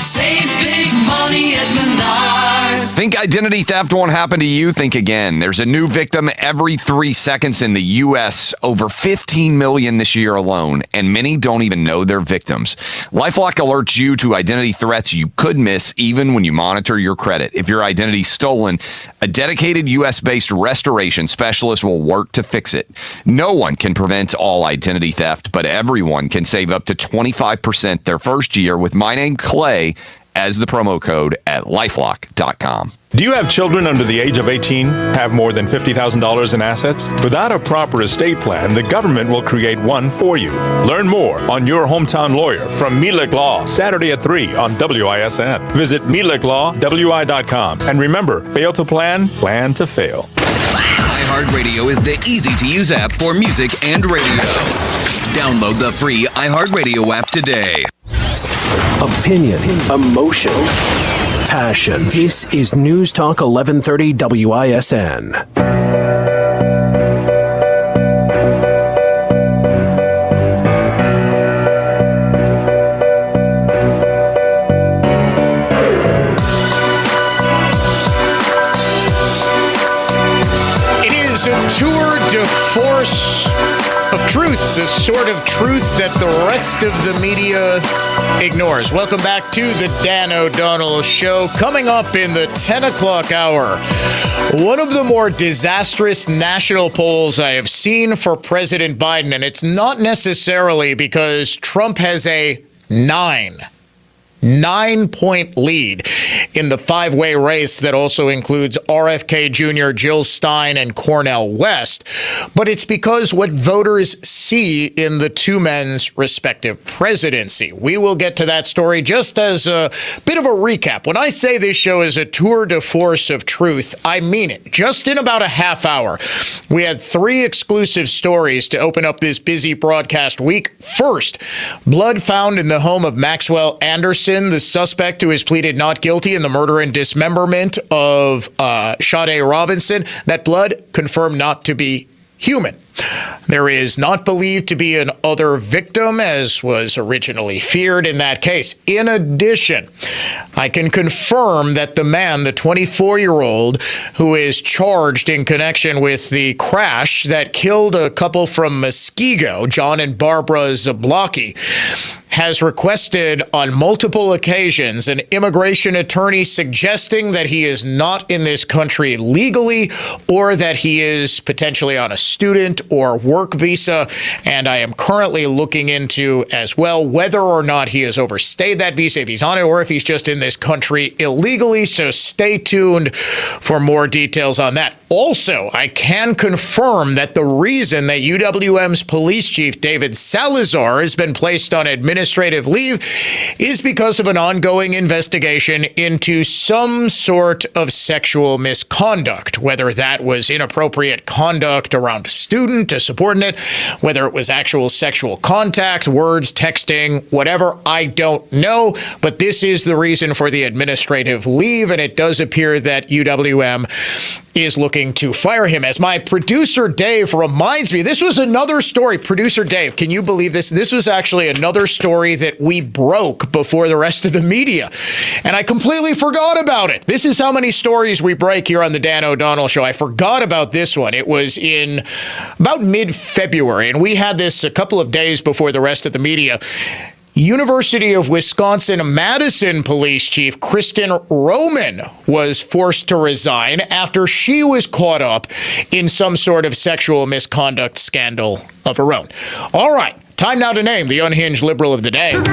Save big money at Menards. Think identity theft won't happen to you? Think again. There's a new victim every 3 seconds in the U.S., over 15 million this year alone, and many don't even know they're victims. LifeLock alerts you to identity threats you could miss even when you monitor your credit. If your identity's stolen, a dedicated U.S.-based restoration specialist will work to fix it. No one can prevent all identity theft, but everyone can save up to 25% their first year with my name, Clay, as the promo code at LifeLock.com. Do you have children under the age of 18? Have more than $50,000 in assets? Without a proper estate plan, the government will create one for you. Learn more on Your Hometown Lawyer from Milik Law, Saturday at 3 on WISN. Visit MilikLawWI.com. And remember, fail to plan, plan to fail. iHeartRadio is the easy-to-use app for music and radio. Download the free iHeartRadio app today. Opinion, emotion, passion. This is News Talk 1130 WISN. It is a tour de force of truth, the sort of truth that the rest of the media ignores. Welcome back to the Dan O'Donnell Show. Coming up in the 10 o'clock hour, one of the more disastrous national polls I have seen for President Biden, and it's not necessarily because Trump has a 9-point lead in the five-way race that also includes RFK Jr., Jill Stein, and Cornel West. But it's because what voters see in the two men's respective presidency. We will get to that story just as a bit of a recap. When I say this show is a tour de force of truth, I mean it. Just in about a half hour, we had 3 exclusive stories to open up this busy broadcast week. First, blood found in the home of Maxwell Anderson, the suspect who has pleaded not guilty in the murder and dismemberment of Sade Robinson. That blood confirmed not to be human. There is not believed to be an other victim, as was originally feared in that case. In addition, I can confirm that the man, the 24-year-old, who is charged in connection with the crash that killed a couple from Muskego, John and Barbara Zablocki, has requested on multiple occasions an immigration attorney suggesting that he is not in this country legally or that he is potentially on a student or work visa. And I am currently looking into as well whether or not he has overstayed that visa, if he's on it, or if he's just in this country illegally. So stay tuned for more details on that. Also, I can confirm that the reason that UWM's police chief, David Salazar, has been placed on administrative leave is because of an ongoing investigation into some sort of sexual misconduct, whether that was inappropriate conduct around a student, a subordinate, whether it was actual sexual contact, words, texting, whatever, I don't know. But this is the reason for the administrative leave, and it does appear that UWM is looking to fire him. As my producer Dave reminds me, this was another story. Producer Dave, can you believe this? This was actually another story that we broke before the rest of the media, and I completely forgot about it. This is how many stories we break here on the Dan O'Donnell Show. I forgot about this one. It was in about mid-February, and we had this a couple of days before the rest of the media. University of Wisconsin-Madison Police Chief Kristen Roman was forced to resign after she was caught up in some sort of sexual misconduct scandal of her own. All right, time now to name the unhinged liberal of the day. Trump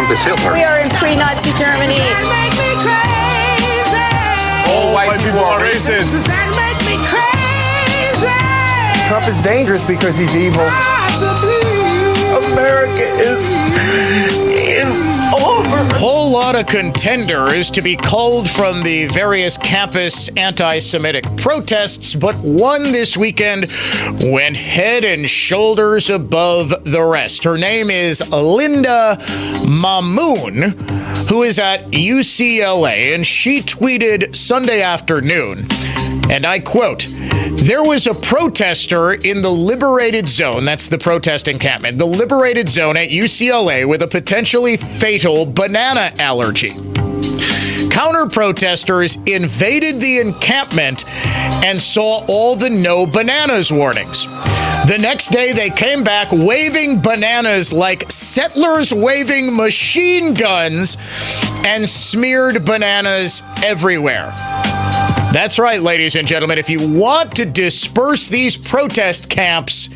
is Hitler. We are in pre-Nazi Germany. All white people are racist. Trump is dangerous because he's evil. America is over. Whole lot of contenders to be culled from the various campus anti-Semitic protests, but one this weekend went head and shoulders above the rest. Her name is Linda Mamoun, who is at UCLA, and she tweeted Sunday afternoon, and I quote, "There was a protester in the liberated zone," that's the protest encampment, the liberated zone at UCLA with a potentially fatal banana allergy. counter-protesters invaded the encampment and saw all the no bananas warnings. The next day, they came back waving bananas like settlers waving machine guns and smeared bananas everywhere. That's right, ladies and gentlemen. If you want to disperse these protest camps,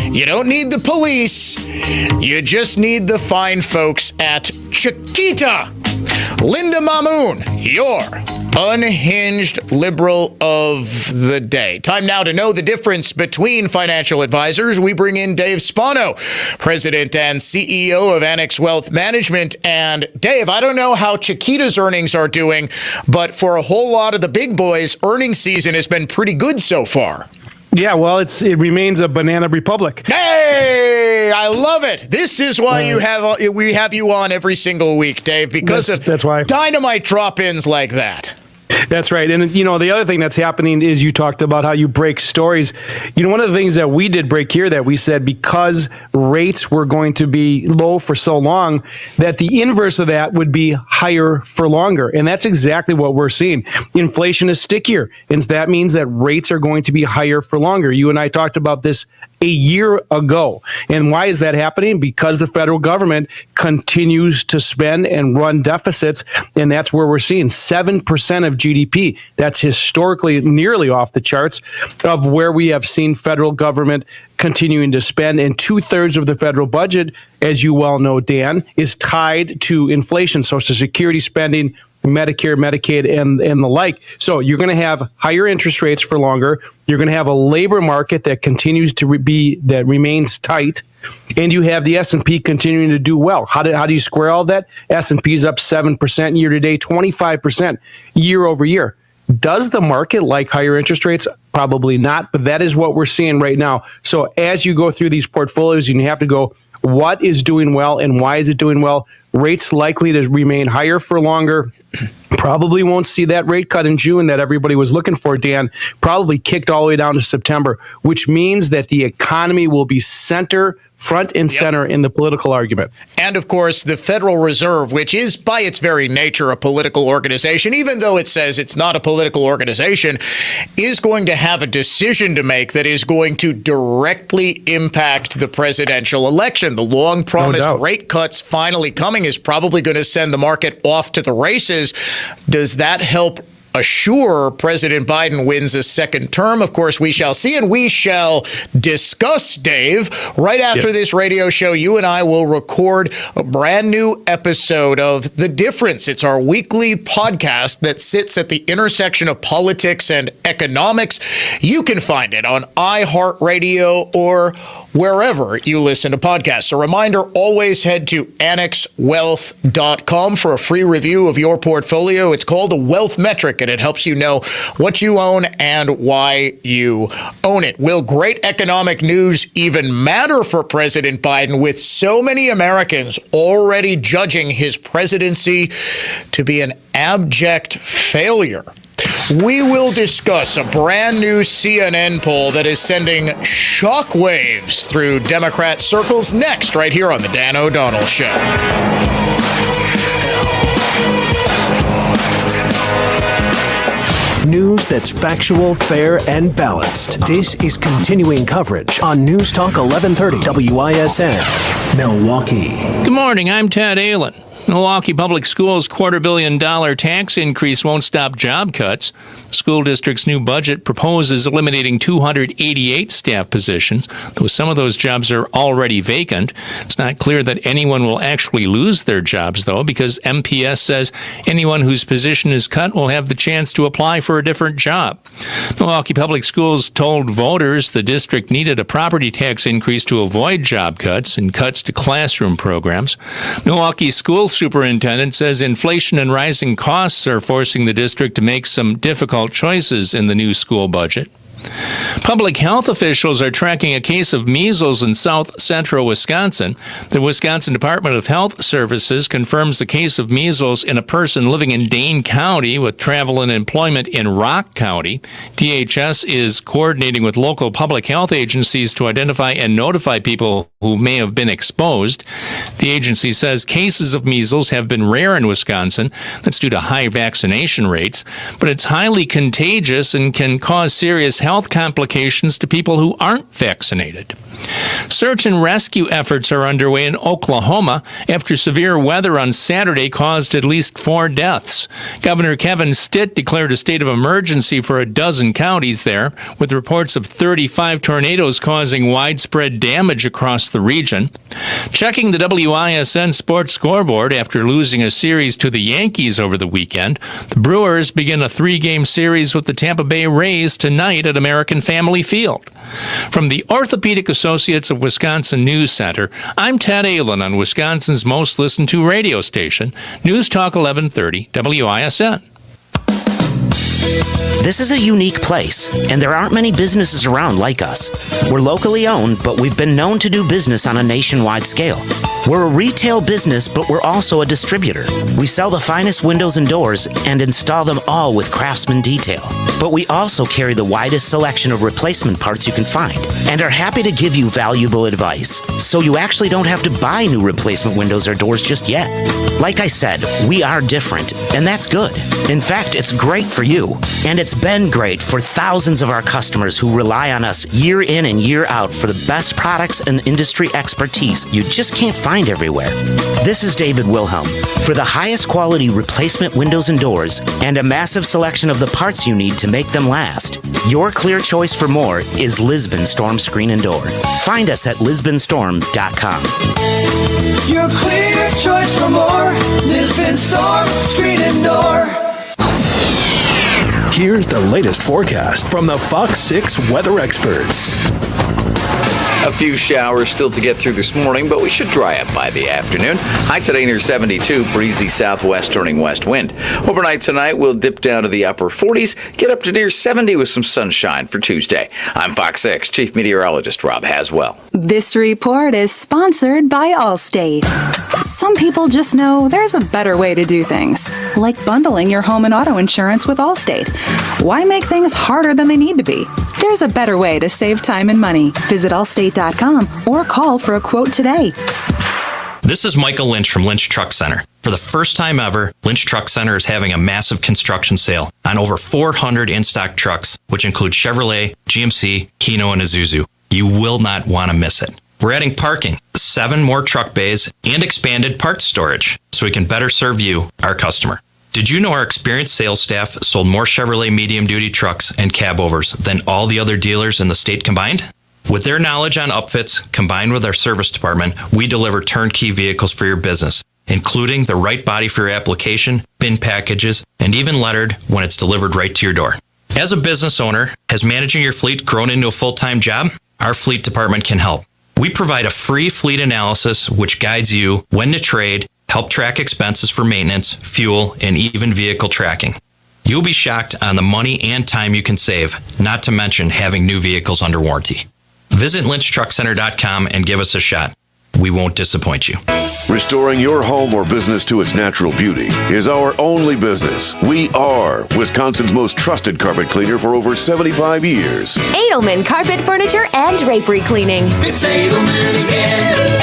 you don't need the police. You just need the fine folks at Chiquita. Linda Mamoon, your unhinged liberal of the day. Time now to know the difference between financial advisors. We bring in Dave Spano, president and CEO of Annex Wealth Management. And Dave, I don't know how Chiquita's earnings are doing, but for a whole lot of the big boys, earnings season has been pretty good so far. Yeah, well, it remains a banana republic. Hey, I love it. This is why we have you on every single week, Dave, because that's why. Dynamite drop-ins like that. That's right. And, the other thing that's happening is you talked about how you break stories. One of the things that we did break here that we said because rates were going to be low for so long, that the inverse of that would be higher for longer. And that's exactly what we're seeing. Inflation is stickier. And that means that rates are going to be higher for longer. You and I talked about this a year ago. And why is that happening? Because the federal government continues to spend and run deficits. And that's where we're seeing 7% of GDP. That's historically nearly off the charts of where we have seen federal government continuing to spend. And 2/3 of the federal budget, as you well know, Dan, is tied to inflation, Social Security spending, Medicare, Medicaid, and the like. So you're going to have higher interest rates for longer. You're going to have a labor market that continues to that remains tight, and you have the S&P continuing to do well. How do you square all that? S&P is up 7% year to date, 25% year over year. Does the market like higher interest rates? Probably not, but that is what we're seeing right now. So as you go through these portfolios, you have to go, what is doing well and why is it doing well? Rates likely to remain higher for longer. Probably won't see that rate cut in June that everybody was looking for, Dan. Probably kicked all the way down to September, which means that the economy will be front and center in the political argument. And, of course, the Federal Reserve, which is by its very nature a political organization, even though it says it's not a political organization, is going to have a decision to make that is going to directly impact the presidential election. The long-promised rate cuts finally coming is probably going to send the market off to the races. Does that help assure President Biden wins a second term? Of course, we shall see, and we shall discuss, Dave. Right after this radio show, you and I will record a brand new episode of The Difference. It's our weekly podcast that sits at the intersection of politics and economics. You can find it on iHeartRadio or wherever you listen to podcasts. A reminder, always head to annexwealth.com for a free review of your portfolio. It's called a wealth metric, and it helps you know what you own and why you own it. Will great economic news even matter for President Biden, with so many Americans already judging his presidency to be an abject failure? We will discuss a brand new CNN poll that is sending shockwaves through Democrat circles next, right here on The Dan O'Donnell Show. News that's factual, fair, and balanced. This is continuing coverage on News Talk 1130 WISN, Milwaukee. Good morning, I'm Ted Allen. Milwaukee Public Schools' $250 million tax increase won't stop job cuts. The school district's new budget proposes eliminating 288 staff positions, though some of those jobs are already vacant. It's not clear that anyone will actually lose their jobs, though, because MPS says anyone whose position is cut will have the chance to apply for a different job. Milwaukee Public Schools told voters the district needed a property tax increase to avoid job cuts and cuts to classroom programs. Milwaukee School Superintendent says inflation and rising costs are forcing the district to make some difficult choices in the new school budget. Public health officials are tracking a case of measles in south central Wisconsin. The Wisconsin Department of Health Services confirms the case of measles in a person living in Dane County with travel and employment in Rock County. DHS is coordinating with local public health agencies to identify and notify people who may have been exposed. The agency says cases of measles have been rare in Wisconsin. That's due to high vaccination rates, but it's highly contagious and can cause serious health complications to people who aren't vaccinated. Search and rescue efforts are underway in Oklahoma after severe weather on Saturday caused at least 4 deaths. Governor Kevin Stitt declared a state of emergency for a dozen counties there, with reports of 35 tornadoes causing widespread damage across the region. Checking the WISN sports scoreboard after losing a series to the Yankees over the weekend, the Brewers begin a 3-game series with the Tampa Bay Rays tonight at American Family Field. From the Orthopedic Associates of Wisconsin News Center, I'm Ted Allen on Wisconsin's most listened to radio station, News Talk 1130 WISN. This is a unique place, and there aren't many businesses around like us. We're locally owned, but we've been known to do business on a nationwide scale. We're a retail business, but we're also a distributor. We sell the finest windows and doors and install them all with Craftsman detail. But we also carry the widest selection of replacement parts you can find and are happy to give you valuable advice, so you actually don't have to buy new replacement windows or doors just yet. Like I said, we are different, and that's good. In fact, it's great for you, and it's been great for thousands of our customers who rely on us year in and year out for the best products and industry expertise you just can't find everywhere. This is David Wilhelm. For the highest quality replacement windows and doors and a massive selection of the parts you need to make them last, your clear choice for more is Lisbon Storm Screen and Door. Find us at lisbonstorm.com. Your clear choice for more, Lisbon Storm Screen and Door. Here's the latest forecast from the Fox 6 weather experts. A few showers still to get through this morning, but we should dry up by the afternoon. High today near 72, breezy southwest turning west wind. Overnight tonight, we'll dip down to the upper 40s, get up to near 70 with some sunshine for Tuesday. I'm Fox 6 Chief Meteorologist Rob Haswell. This report is sponsored by Allstate. Some people just know there's a better way to do things, like bundling your home and auto insurance with Allstate. Why make things harder than they need to be? There's a better way to save time and money. Visit allstate.com or call for a quote today. This is Michael Lynch from Lynch Truck Center. For the first time ever, Lynch Truck Center is having a massive construction sale on over 400 in-stock trucks, which include Chevrolet, GMC, Hino, and Isuzu. You will not want to miss it. We're adding parking, 7 more truck bays, and expanded parts storage so we can better serve you, our customer. Did you know our experienced sales staff sold more Chevrolet medium-duty trucks and cabovers than all the other dealers in the state combined? With their knowledge on upfits, combined with our service department, we deliver turnkey vehicles for your business, including the right body for your application, bin packages, and even lettered when it's delivered right to your door. As a business owner, has managing your fleet grown into a full-time job? Our fleet department can help. We provide a free fleet analysis which guides you when to trade, help track expenses for maintenance, fuel, and even vehicle tracking. You'll be shocked on the money and time you can save, not to mention having new vehicles under warranty. Visit lynchtruckcenter.com and give us a shot. We won't disappoint you. Restoring your home or business to its natural beauty is our only business. We are Wisconsin's most trusted carpet cleaner for over 75 years. Edelman Carpet Furniture and Drapery Cleaning. It's Edelman again.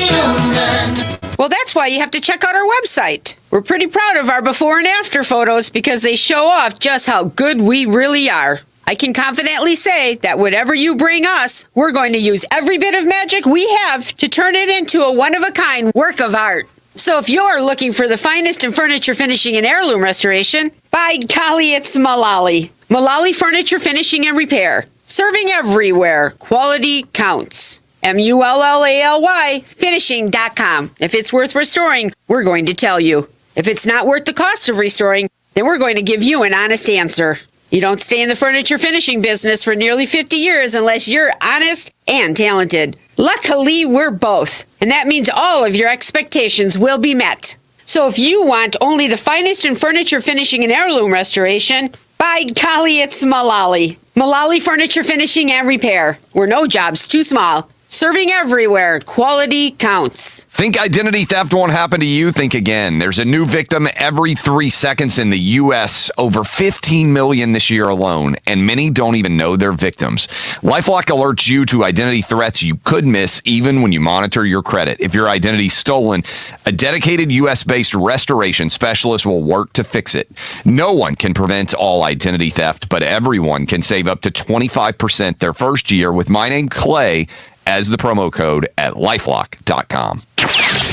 Edelman. Well, that's why you have to check out our website. We're pretty proud of our before and after photos because they show off just how good we really are. I can confidently say that whatever you bring us, we're going to use every bit of magic we have to turn it into a one-of-a-kind work of art. So if you're looking for the finest in furniture finishing and heirloom restoration, by golly, it's Mullally. Mullally Furniture Finishing and Repair. Serving everywhere. Quality counts. Mullally finishing.com. If it's worth restoring, we're going to tell you. If it's not worth the cost of restoring, then we're going to give you an honest answer. You don't stay in the furniture finishing business for nearly 50 years unless you're honest and talented. Luckily, we're both, and that means all of your expectations will be met. So if you want only the finest in furniture finishing and heirloom restoration, by golly, it's Mullally. Mullally Furniture Finishing and Repair, where no job's too small. Serving everywhere. Quality counts. Think identity theft won't happen to you? Think again. There's a new victim every 3 seconds in the U.S., over 15 million this year alone, and many don't even know they're victims. LifeLock alerts you to identity threats you could miss even when you monitor your credit. If your identity's stolen, a dedicated U.S.-based restoration specialist will work to fix it. No one can prevent all identity theft, but everyone can save up to 25% their first year with my name, Clay, as the promo code at lifelock.com.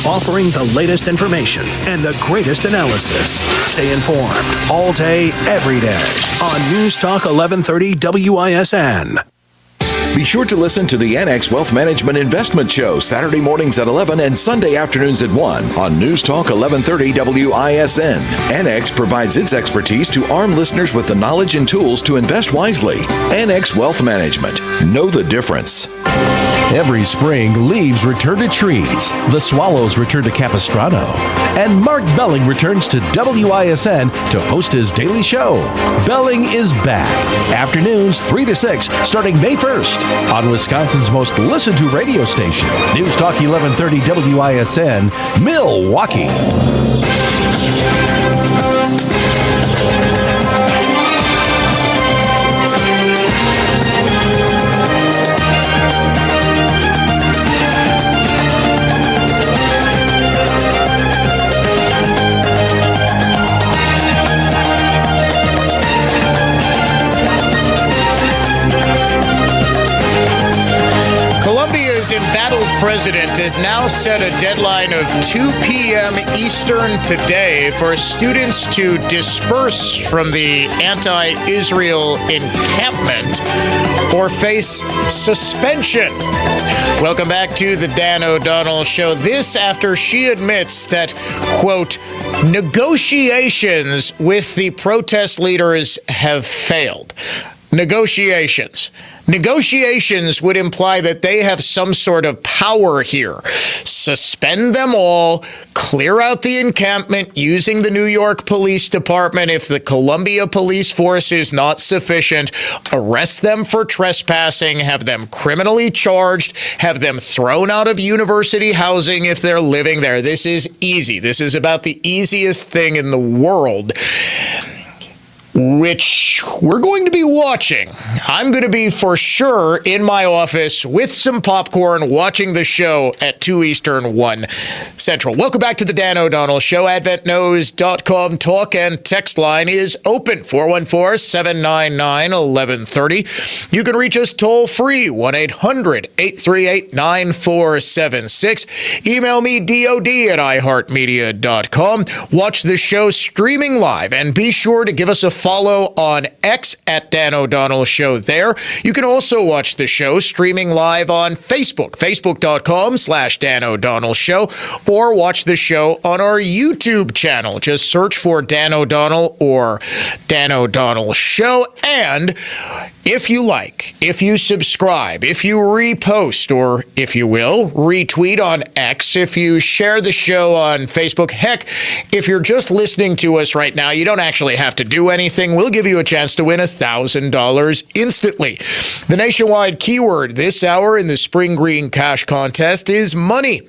Offering the latest information and the greatest analysis. Stay informed all day, every day on News Talk 1130 WISN. Be sure to listen to the Annex Wealth Management Investment Show Saturday mornings at 11 and Sunday afternoons at 1 on News Talk 1130 WISN. Annex provides its expertise to arm listeners with the knowledge and tools to invest wisely. Annex Wealth Management. Know the difference. Every spring, leaves return to trees, the swallows return to Capistrano, and Mark Belling returns to WISN to host his daily show. Belling is back. Afternoons 3 to 6, starting May 1st, on Wisconsin's most listened to radio station, News Talk 1130 WISN, Milwaukee. Colombia's embattled president has now set a deadline of 2 p.m. Eastern today for students to disperse from the anti-Israel encampment or face suspension. Welcome back to the Dan O'Donnell Show. This after she admits that, quote, negotiations with the protest leaders have failed. Negotiations would imply that they have some sort of power here. Suspend them all, clear out the encampment using the New York Police Department. If the Columbia police force is not sufficient, arrest them for trespassing, have them criminally charged, have them thrown out of university housing if they're living there. This is easy. This is about the easiest thing in the world, which we're going to be watching. I'm going to be for sure in my office with some popcorn watching the show at 2 Eastern, 1 Central. Welcome back to the Dan O'Donnell Show. AdventNows.com talk and text line is open, 414-799-1130. You can reach us toll free, 1-800-838-9476. Email me, DOD@iHeartMedia.com. Watch the show streaming live and be sure to give us a follow on X at Dan O'Donnell Show there. You can also watch the show streaming live on Facebook, facebook.com/Dan O'Donnell Show, or watch the show on our YouTube channel. Just search for Dan O'Donnell or Dan O'Donnell Show. And if you like, if you subscribe, if you repost, or if you will, retweet on X, if you share the show on Facebook, heck, if you're just listening to us right now, you don't actually have to do anything. We'll give you a chance to win $1,000 instantly. The nationwide keyword this hour in the Spring Green Cash Contest is money.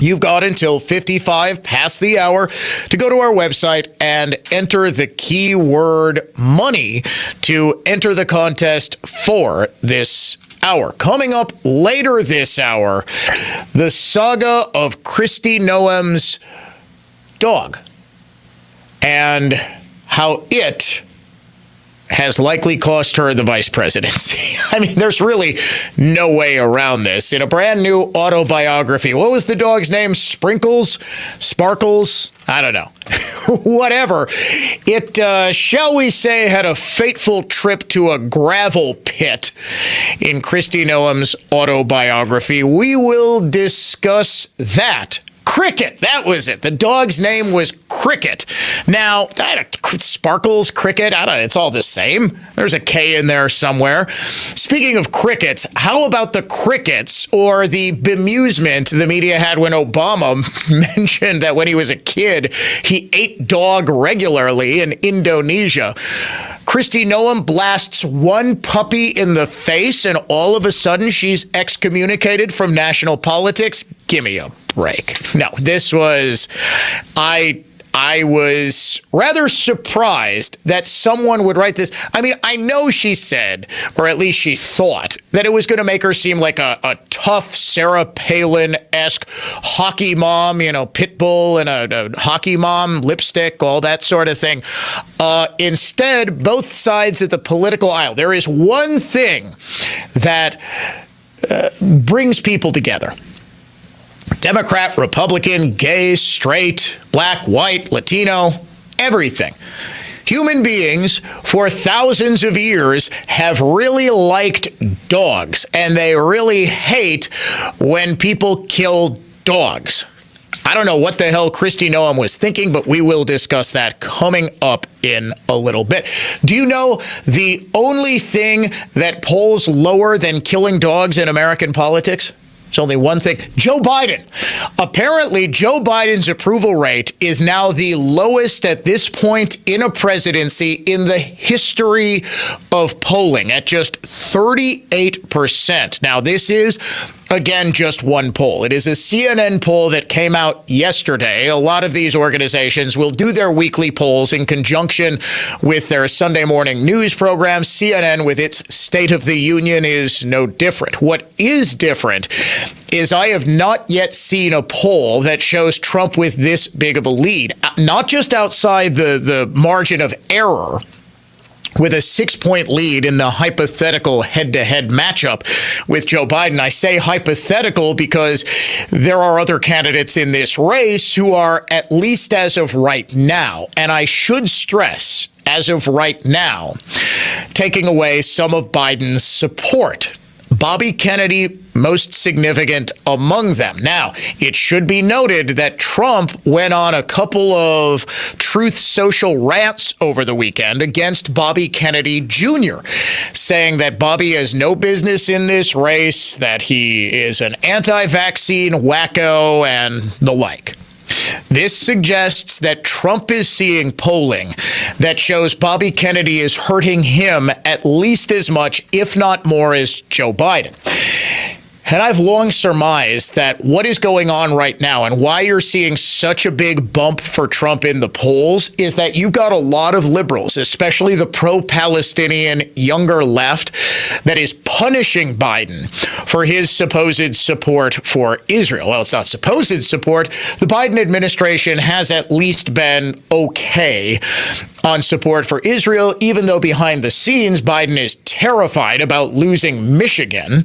You've got until 55 past the hour to go to our website and enter the keyword money to enter the contest for this hour. Coming up later this hour, the saga of Kristi Noem's dog and how it has likely cost her the vice presidency. I mean, there's really no way around this. In a brand new autobiography, what was the dog's name? Sprinkles? Sparkles? I don't know. Whatever. It, shall we say, had a fateful trip to a gravel pit in Kristi Noem's autobiography. We will discuss that Cricket, that was it. The dog's name was Cricket. Now, Sparkles, Cricket, I don't know, it's all the same. There's a K in there somewhere. Speaking of crickets, how about the crickets or the bemusement the media had when Obama mentioned that when he was a kid, he ate dog regularly in Indonesia? Kristi Noem blasts one puppy in the face and all of a sudden she's excommunicated from national politics? Give me a break. No, this was, I was rather surprised that someone would write this. I mean, I know she said, or at least she thought, that it was going to make her seem like a tough Sarah Palin-esque hockey mom, pit bull and a hockey mom, lipstick, all that sort of thing. Instead, both sides of the political aisle, there is one thing that brings people together. Democrat, Republican, gay, straight, black, white, Latino, everything. Human beings for thousands of years have really liked dogs, and they really hate when people kill dogs. I don't know what the hell Kristi Noem was thinking, but we will discuss that coming up in a little bit. Do you know the only thing that polls lower than killing dogs in American politics? It's only one thing. Joe Biden. Apparently, Joe Biden's approval rate is now the lowest at this point in a presidency in the history of polling at just 38%. Now, this is, again, just one poll. It is a CNN poll that came out yesterday. A lot of these organizations will do their weekly polls in conjunction with their Sunday morning news program. CNN, with its State of the Union, is no different. What is different is I have not yet seen a poll that shows Trump with this big of a lead, not just outside the margin of error, with a 6-point lead in the hypothetical head-to-head matchup with Joe Biden. I say hypothetical because there are other candidates in this race who are, at least as of right now, and I should stress, as of right now, taking away some of Biden's support. Bobby Kennedy, most significant among them. Now, it should be noted that Trump went on a couple of Truth Social rants over the weekend against Bobby Kennedy Jr., saying that Bobby has no business in this race, that he is an anti-vaccine wacko, and the like. This suggests that Trump is seeing polling that shows Bobby Kennedy is hurting him at least as much, if not more, as Joe Biden. And I've long surmised that what is going on right now and why you're seeing such a big bump for Trump in the polls is that you've got a lot of liberals, especially the pro-Palestinian younger left, that is punishing Biden for his supposed support for Israel. Well, it's not supposed support. The Biden administration has at least been okay on support for Israel, even though behind the scenes, Biden is terrified about losing Michigan,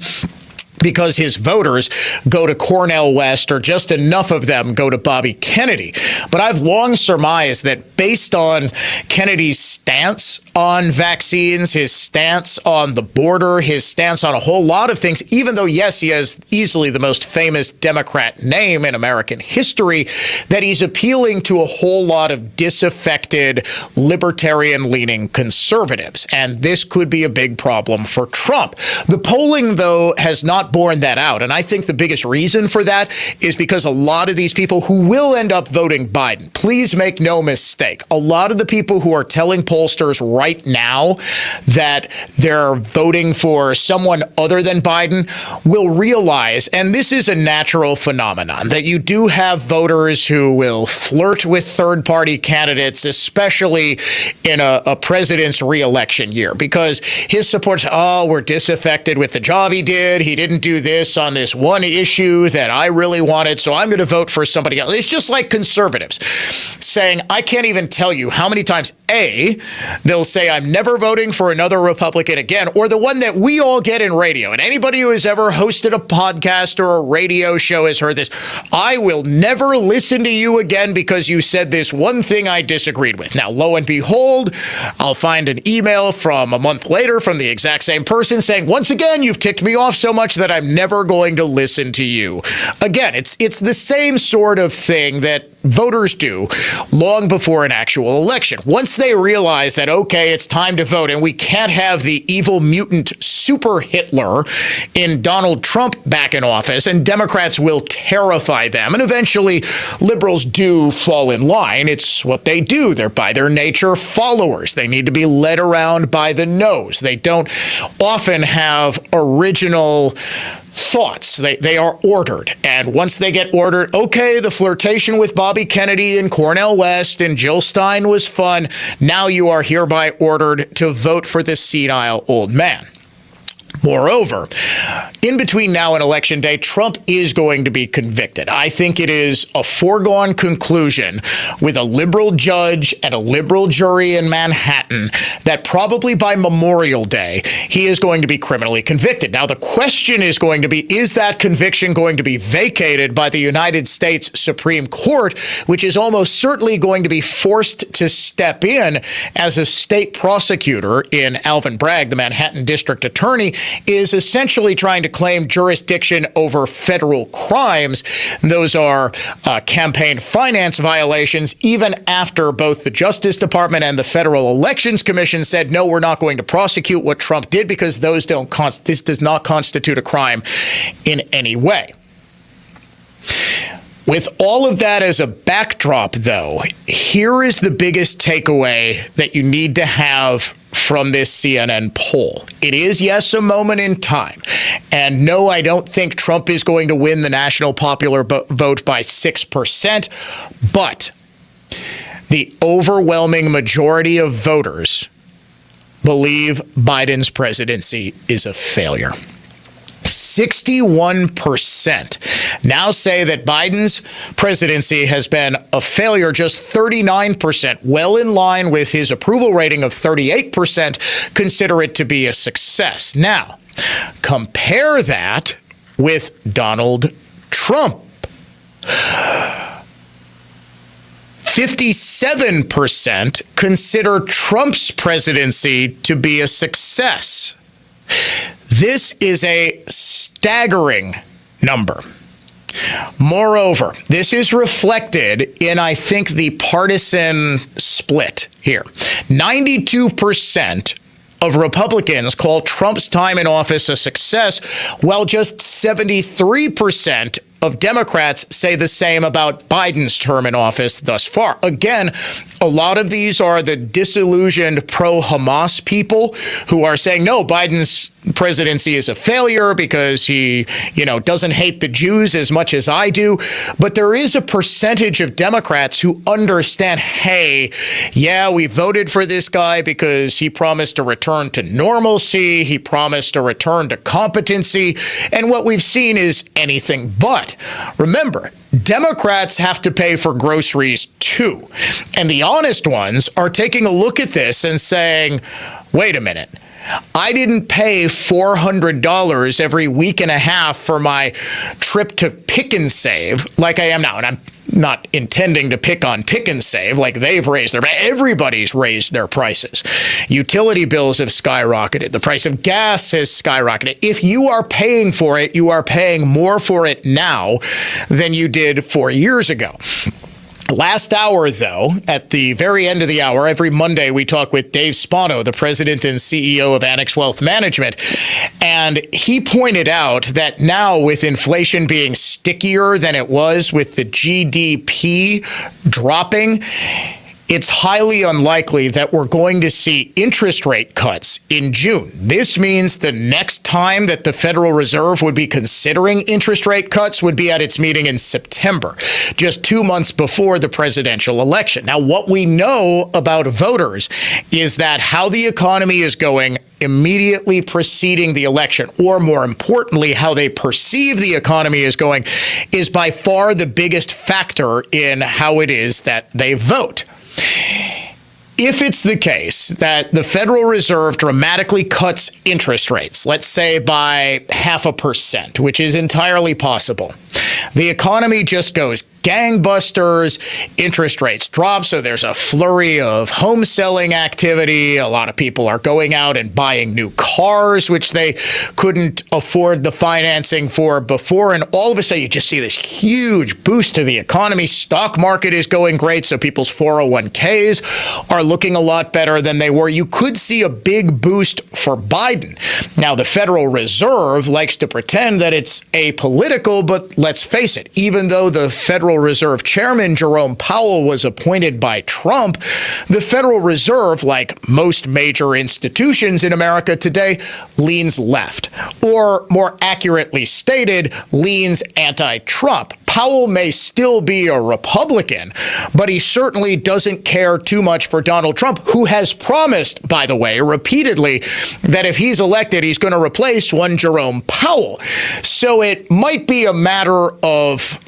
because his voters go to Cornel West, or just enough of them go to Bobby Kennedy. But I've long surmised that based on Kennedy's stance on vaccines, his stance on the border, his stance on a whole lot of things, even though, yes, he has easily the most famous Democrat name in American history, that he's appealing to a whole lot of disaffected, libertarian-leaning conservatives. And this could be a big problem for Trump. The polling, though, has not borne that out. And I think the biggest reason for that is because a lot of these people who will end up voting Biden, please make no mistake, a lot of the people who are telling pollsters right now that they're voting for someone other than Biden will realize, and this is a natural phenomenon, that you do have voters who will flirt with third-party candidates, especially in a president's re-election year, because his supporters, we're disaffected with the job he did. He didn't do this on this one issue that I really wanted, so I'm going to vote for somebody else. It's just like conservatives saying, I can't even tell you how many times A, they'll say, I'm never voting for another Republican again, or the one that we all get in radio. And anybody who has ever hosted a podcast or a radio show has heard this. I will never listen to you again because you said this one thing I disagreed with. Now, lo and behold, I'll find an email from a month later from the exact same person saying, once again, you've ticked me off so much that I'm never going to listen to you. Again, it's the same sort of thing that voters do long before an actual election. Once they realize that, okay, it's time to vote and we can't have the evil mutant super Hitler in Donald Trump back in office, and Democrats will terrify them, and eventually liberals do fall in line. It's what they do. They're by their nature followers. They need to be led around by the nose. They don't often have original thoughts. They are ordered. And once they get ordered, okay, the flirtation with Bobby Kennedy and Cornel West and Jill Stein was fun. Now you are hereby ordered to vote for this senile old man. Moreover, in between now and Election Day, Trump is going to be convicted. I think it is a foregone conclusion with a liberal judge and a liberal jury in Manhattan that probably by Memorial Day, he is going to be criminally convicted. Now, the question is going to be, is that conviction going to be vacated by the United States Supreme Court, which is almost certainly going to be forced to step in as a state prosecutor in Alvin Bragg, the Manhattan district attorney, is essentially trying to claim jurisdiction over federal crimes. Those are campaign finance violations, even after both the Justice Department and the Federal Elections Commission said, no, we're not going to prosecute what Trump did because this does not constitute a crime in any way. With all of that as a backdrop, though, here is the biggest takeaway that you need to have from this CNN poll. It is, yes, a moment in time. And no, I don't think Trump is going to win the national popular vote by 6%. But the overwhelming majority of voters believe Biden's presidency is a failure. 61% now say that Biden's presidency has been a failure. Just 39%, well in line with his approval rating of 38%, consider it to be a success. Now, compare that with Donald Trump. 57% consider Trump's presidency to be a success. This is a staggering number. Moreover, this is reflected in, I think, the partisan split here. 92% of Republicans call Trump's time in office a success, while just 73% of Democrats say the same about Biden's term in office thus far. Again, a lot of these are the disillusioned pro-Hamas people who are saying, no, Biden's presidency is a failure because he, doesn't hate the Jews as much as I do. But there is a percentage of Democrats who understand, hey, yeah, we voted for this guy because he promised a return to normalcy. He promised a return to competency. And what we've seen is anything but. Remember, Democrats have to pay for groceries too. And the honest ones are taking a look at this and saying, wait a minute. I didn't pay $400 every week and a half for my trip to Pick and Save like I am now. And I'm not intending to pick on Pick and Save like they've raised everybody's raised their prices. Utility bills have skyrocketed. The price of gas has skyrocketed. If you are paying for it, you are paying more for it now than you did 4 years ago. Last hour, though, at the very end of the hour, every Monday we talk with Dave Spano, the president and CEO of Annex Wealth Management. And he pointed out that now with inflation being stickier than it was with the GDP dropping, it's highly unlikely that we're going to see interest rate cuts in June. This means the next time that the Federal Reserve would be considering interest rate cuts would be at its meeting in September, just 2 months before the presidential election. Now, what we know about voters is that how the economy is going immediately preceding the election, or more importantly, how they perceive the economy is going, is by far the biggest factor in how it is that they vote. If it's the case that the Federal Reserve dramatically cuts interest rates, let's say by 0.5%, which is entirely possible, the economy just goes gangbusters, interest rates drop, so there's a flurry of home selling activity. A lot of people are going out and buying new cars, which they couldn't afford the financing for before, and all of a sudden you just see this huge boost to the economy. Stock market is going great, so people's 401ks are looking a lot better than they were. You could see a big boost for Biden. Now, the Federal Reserve likes to pretend that it's apolitical, but let's face it, even though the Federal Reserve Chairman Jerome Powell was appointed by Trump, the Federal Reserve, like most major institutions in America today, leans left, or more accurately stated, leans anti-Trump. Powell may still be a Republican, but he certainly doesn't care too much for Donald Trump, who has promised, by the way, repeatedly, that if he's elected, he's going to replace one Jerome Powell. So it might be a matter of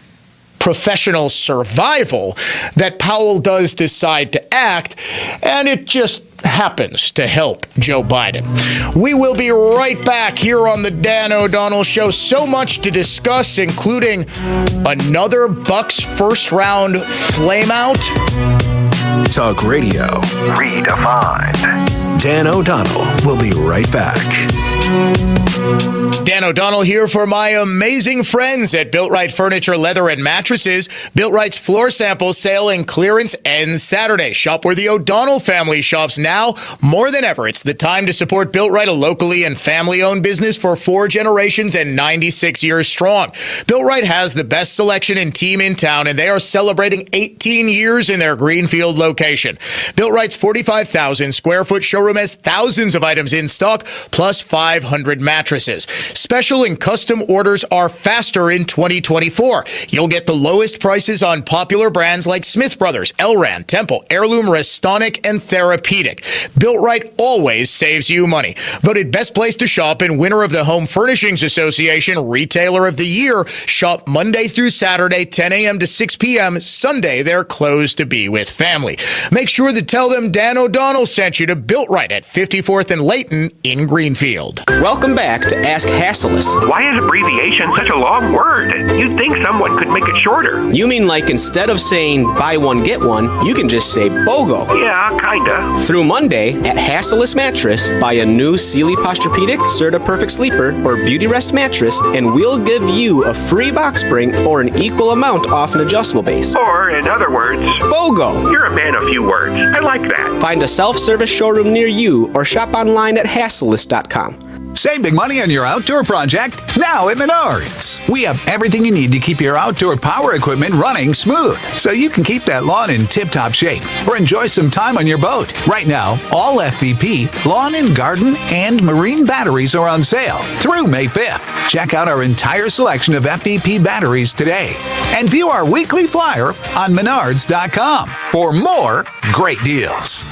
professional survival that Powell does decide to act, and it just happens to help Joe Biden. We will be right back here on the Dan O'Donnell Show. So much to discuss, including another Bucks first round flameout. Talk Radio redefined. Dan O'Donnell will be right back. Dan O'Donnell here for my amazing friends at Built Right Furniture, Leather, and Mattresses. Built Right's floor sample sale and clearance ends Saturday. Shop where the O'Donnell family shops now more than ever. It's the time to support Built Right, a locally and family-owned business for 4 generations and 96 years strong. Built Right has the best selection and team in town, and they are celebrating 18 years in their Greenfield location. Built Right's 45,000 square foot showroom has thousands of items in stock, plus 500 mattresses. Special and custom orders are faster in 2024. You'll get the lowest prices on popular brands like Smith Brothers, Elran, Temple, Heirloom, Restonic, and Therapeutic. Built Right always saves you money. Voted best place to shop and winner of the Home Furnishings Association Retailer of the Year. Shop Monday through Saturday, 10 a.m. to 6 p.m. Sunday, they're closed to be with family. Make sure to tell them Dan O'Donnell sent you to Built Right at 54th and Layton in Greenfield. Welcome back to Ask Hasselus. Why is abbreviation such a long word? You'd think someone could make it shorter. You mean like instead of saying buy one, get one, you can just say BOGO. Yeah, kinda. Through Monday at Hasselus Mattress, buy a new Sealy Posturepedic, Serta Perfect Sleeper, or Beauty Rest mattress, and we'll give you a free box spring or an equal amount off an adjustable base. Or, in other words, BOGO. You're a man of few words. I like that. Find a self-service showroom near you or shop online at Hasselus.com. Save big money on your outdoor project now at Menards. We have everything you need to keep your outdoor power equipment running smooth, so you can keep that lawn in tip-top shape or enjoy some time on your boat. Right now, all FVP, lawn and garden, and marine batteries are on sale through May 5th. Check out our entire selection of FVP batteries today and view our weekly flyer on Menards.com for more great deals.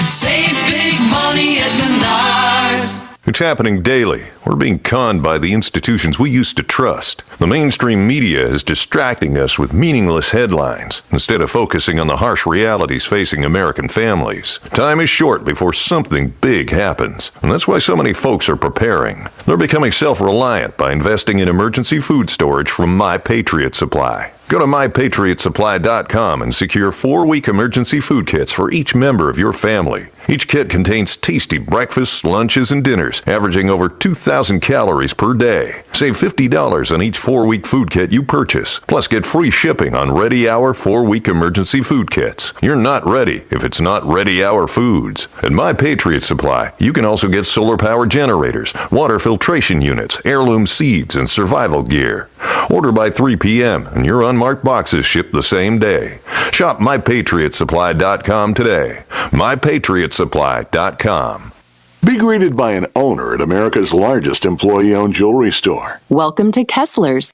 Save big money at Menards. It's happening daily. We're being conned by the institutions we used to trust. The mainstream media is distracting us with meaningless headlines instead of focusing on the harsh realities facing American families. Time is short before something big happens, and that's why so many folks are preparing. They're becoming self-reliant by investing in emergency food storage from My Patriot Supply. Go to MyPatriotSupply.com and secure 4-week emergency food kits for each member of your family. Each kit contains tasty breakfasts, lunches, and dinners, averaging over 2,000 calories per day. Save $50 on each 4-week food kit you purchase. Plus, get free shipping on Ready Hour 4-week emergency food kits. You're not ready if it's not Ready Hour Foods. At My Patriot Supply, you can also get solar power generators, water filtration units, heirloom seeds, and survival gear. Order by 3 p.m. and your unmarked boxes ship the same day. Shop MyPatriotSupply.com today. MyPatriotSupply.com. Be greeted by an owner at America's largest employee-owned jewelry store. Welcome to Kessler's.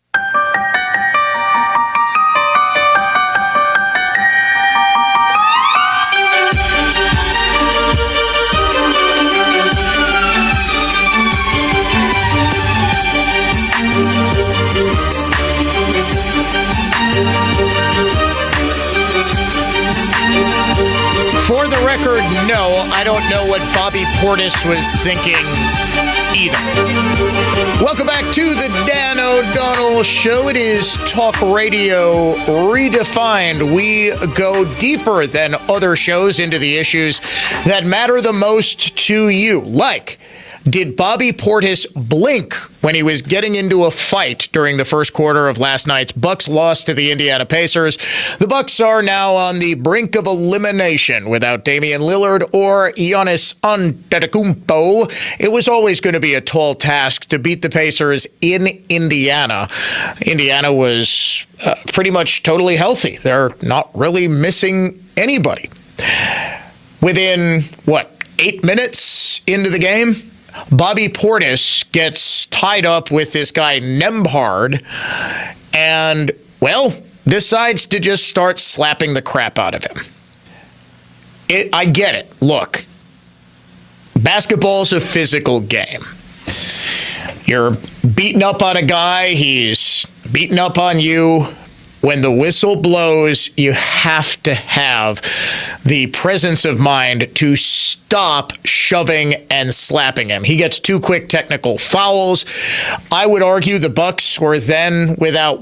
For the record, no, I don't know what Bobby Portis was thinking either. Welcome back to the Dan O'Donnell Show. It is Talk Radio Redefined. We go deeper than other shows into the issues that matter the most to you, like, did Bobby Portis blink when he was getting into a fight during the first quarter of last night's Bucks loss to the Indiana Pacers? The Bucks are now on the brink of elimination without Damian Lillard or Giannis Antetokounmpo. It was always going to be a tall task to beat the Pacers in Indiana. Indiana was pretty much totally healthy. They're not really missing anybody. Within, 8 minutes into the game, Bobby Portis gets tied up with this guy Nembhard and, decides to just start slapping the crap out of him. I get it. Look, basketball's a physical game. You're beating up on a guy, he's beating up on you. When the whistle blows, you have to have the presence of mind to stop shoving and slapping him. He gets 2 quick technical fouls. I would argue the Bucks were then without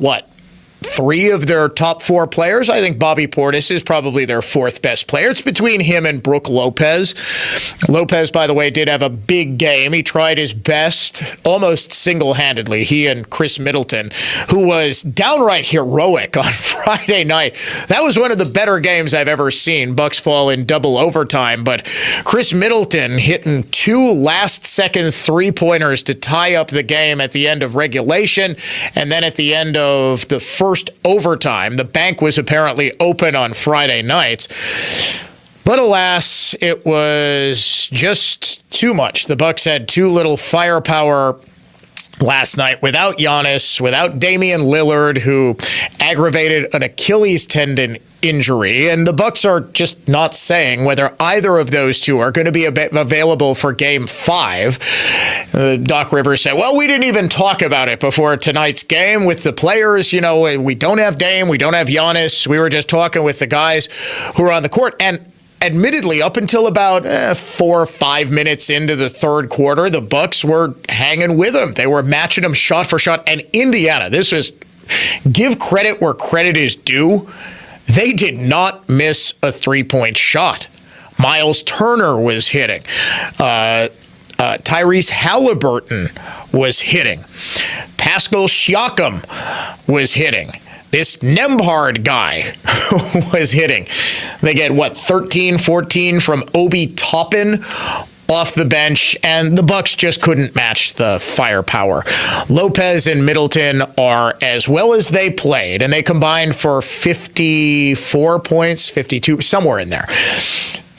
3 of their top 4 players. I think Bobby Portis is probably their 4th best player. It's between him and Brook Lopez. Lopez, by the way, did have a big game. He tried his best almost single-handedly, he and Chris Middleton, who was downright heroic on Friday night. That was one of the better games I've ever seen. Bucks fall in double overtime, but Chris Middleton hitting 2 last-second three-pointers to tie up the game at the end of regulation, and then at the end of the first overtime. The bank was apparently open on Friday nights. But alas, it was just too much. The Bucks had too little firepower last night without Giannis, without Damian Lillard, who aggravated an Achilles tendon injury, and the Bucks are just not saying whether either of those two are going to be available for Game 5. Doc Rivers said, we didn't even talk about it before tonight's game with the players. We don't have Dame, we don't have Giannis. We were just talking with the guys who are on the court. And admittedly, up until about 4 or 5 minutes into the third quarter, the Bucks were hanging with them. They were matching them shot for shot. And Indiana, give credit where credit is due. They did not miss a 3-point shot. Miles Turner was hitting. Tyrese Halliburton was hitting. Pascal Siakam was hitting. This Nembhard guy was hitting. They get, 13, 14 from Obi Toppin off the bench, and the Bucks just couldn't match the firepower. Lopez and Middleton are as well as they played, and they combined for 54 points, 52, somewhere in there.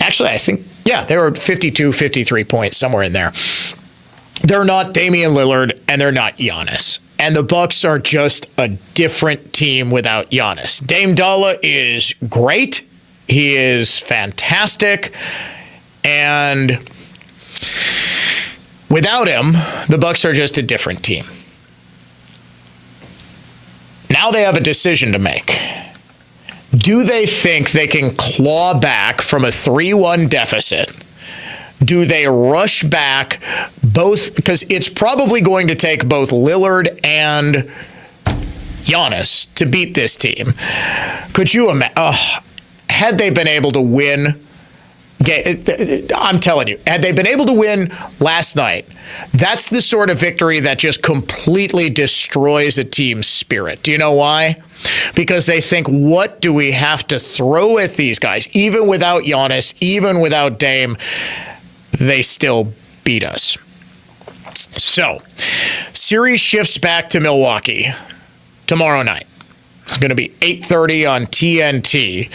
Actually, I think, they were 52, 53 points, somewhere in there. They're not Damian Lillard, and they're not Giannis. And the Bucks are just a different team without Giannis. Dame Dalla is great. He is fantastic. And without him, the Bucks are just a different team. Now they have a decision to make. Do they think they can claw back from a 3-1 deficit? Do they rush back both? Because it's probably going to take both Lillard and Giannis to beat this team. Could you imagine? Had they been able to win, I'm telling you, had they been able to win last night, that's the sort of victory that just completely destroys a team's spirit. Do you know why? Because they think, what do we have to throw at these guys? Even without Giannis, even without Dame, they still beat us. So, series shifts back to Milwaukee tomorrow night. It's going to be 8:30 on TNT.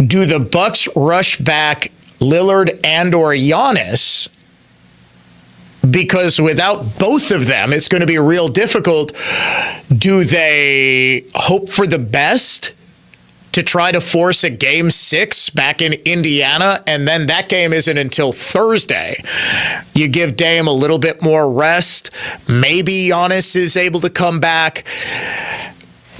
Do the Bucks rush back Lillard and or Giannis? Because without both of them, it's going to be real difficult. Do they hope for the best to try to force a Game 6 back in Indiana, and then that game isn't until Thursday? You give Dame a little bit more rest. Maybe Giannis is able to come back.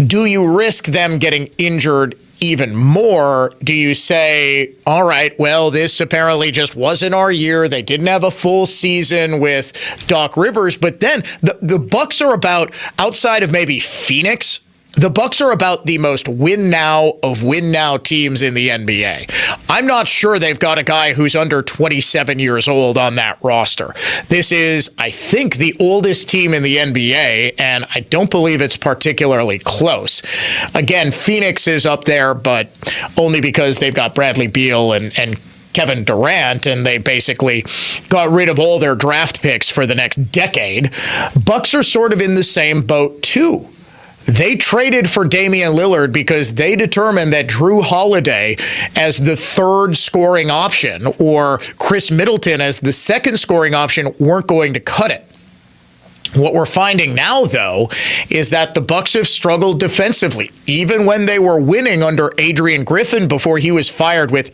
Do you risk them getting injured even more, do you say, all right, well, this apparently just wasn't our year. They didn't have a full season with Doc Rivers. But then the Bucks are about, outside of maybe Phoenix, the Bucks are about the most win now of win now teams in the NBA. I'm not sure they've got a guy who's under 27 years old on that roster. This is, I think, the oldest team in the NBA, and I don't believe it's particularly close. Again, Phoenix is up there, but only because they've got Bradley Beal and Kevin Durant, and they basically got rid of all their draft picks for the next decade. Bucks are sort of in the same boat, too. They traded for Damian Lillard because they determined that Drew Holiday as the third scoring option or Chris Middleton as the second scoring option weren't going to cut it. What we're finding now, though, is that the Bucks have struggled defensively, even when they were winning under Adrian Griffin before he was fired with,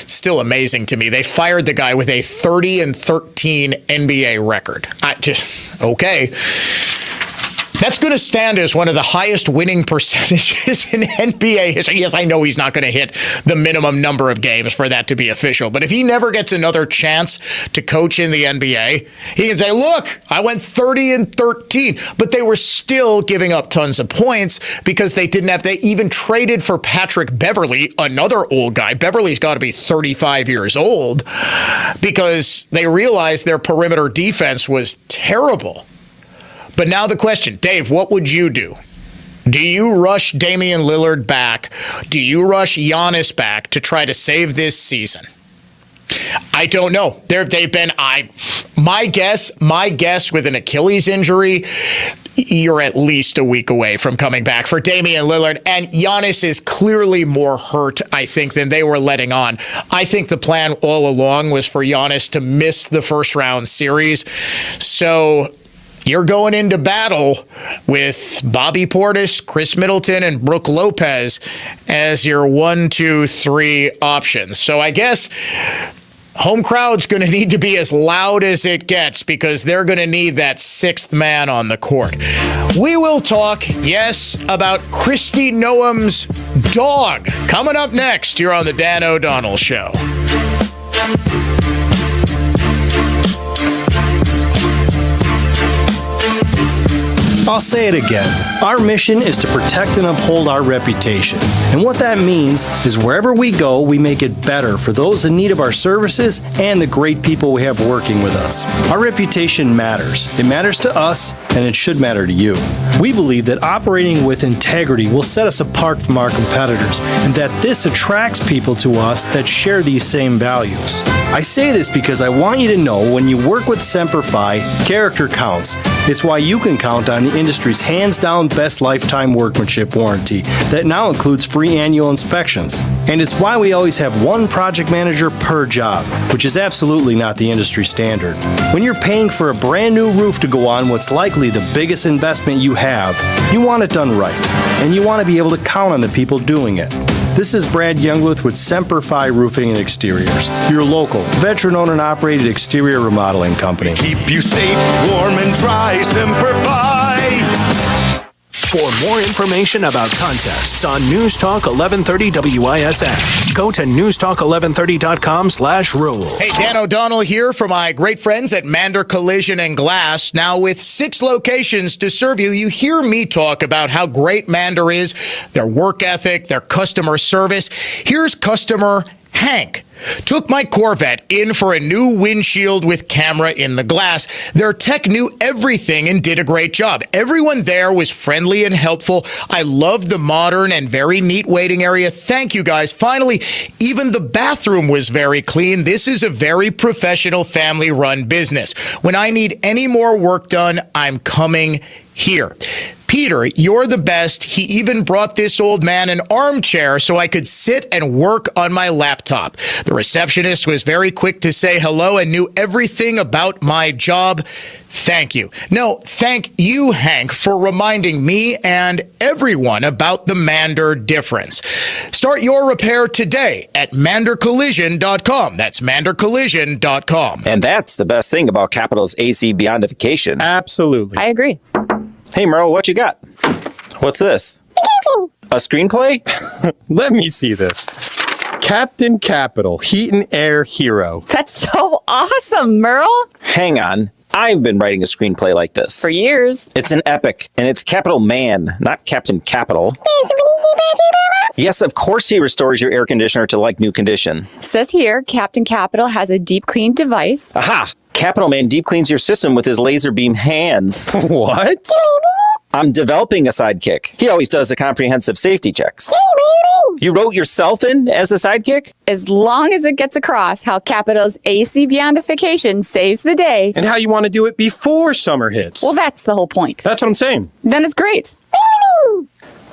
still amazing to me, they fired the guy with a 30-13 NBA record. Okay. That's going to stand as one of the highest winning percentages in NBA history. Yes, I know he's not going to hit the minimum number of games for that to be official, but if he never gets another chance to coach in the NBA, he can say, look, I went 30-13, but they were still giving up tons of points because they even traded for Patrick Beverley, another old guy. Beverley's got to be 35 years old because they realized their perimeter defense was terrible. But now the question, Dave, what would you do? Do you rush Damian Lillard back? Do you rush Giannis back to try to save this season? I don't know. They've been, my guess with an Achilles injury, you're at least a week away from coming back for Damian Lillard. And Giannis is clearly more hurt, I think, than they were letting on. I think the plan all along was for Giannis to miss the first round series. So you're going into battle with Bobby Portis, Chris Middleton, and Brook Lopez as your 1, 2, 3 options. So I guess home crowd's going to need to be as loud as it gets because they're going to need that sixth man on the court. We will talk, yes, about Kristi Noem's dog. Coming up next here on the Dan O'Donnell Show. I'll say it again. Our mission is to protect and uphold our reputation. And what that means is wherever we go, we make it better for those in need of our services and the great people we have working with us. Our reputation matters. It matters to us, and it should matter to you. We believe that operating with integrity will set us apart from our competitors, and that this attracts people to us that share these same values. I say this because I want you to know when you work with Semper Fi, character counts. It's why you can count on the industry's hands-down best lifetime workmanship warranty that now includes free annual inspections. And it's why we always have one project manager per job, which is absolutely not the industry standard. When you're paying for a brand new roof to go on what's likely the biggest investment you have, you want it done right, and you want to be able to count on the people doing it. This is Brad Youngwith with Semper Fi Roofing and Exteriors, your local, veteran-owned and operated exterior remodeling company. Keep you safe, warm, and dry, Semper Fi. For more information about contests on News Talk 1130 WISN, go to newstalk1130.com/rules. Hey, Dan O'Donnell here for my great friends at Mander Collision and Glass. Now with 6 locations to serve you, you hear me talk about how great Mander is, their work ethic, their customer service. Here's customer Hank. Took my Corvette in for a new windshield with camera in the glass. Their tech knew everything and did a great job. Everyone there was friendly and helpful. I loved the modern and very neat waiting area. Thank you, guys. Finally, even the bathroom was very clean. This is a very professional family-run business. When I need any more work done, I'm coming here. Peter, you're the best. He even brought this old man an armchair so I could sit and work on my laptop. The receptionist was very quick to say hello and knew everything about my job. Thank you. No, thank you, Hank, for reminding me and everyone about the Mander difference. Start your repair today at mandercollision.com. That's mandercollision.com. And that's the best thing about Capital's AC Beyondification. Absolutely. I agree. Hey, Merle, what you got? What's this? A screenplay? Let me see this. Captain Capital, Heat and Air Hero. That's so awesome, Merle. Hang on. I've been writing a screenplay like this. For years. It's an epic, and it's Capital Man, not Captain Capital. Yes, of course he restores your air conditioner to like new condition. Says here, Captain Capital has a deep clean device. Aha! Capital Man deep cleans your system with his laser beam hands. What? I'm developing a sidekick. He always does the comprehensive safety checks. You wrote yourself in as the sidekick? As long as it gets across how Capital's AC Beyondification saves the day. And how you want to do it before summer hits. Well, that's the whole point. That's what I'm saying. Then it's great.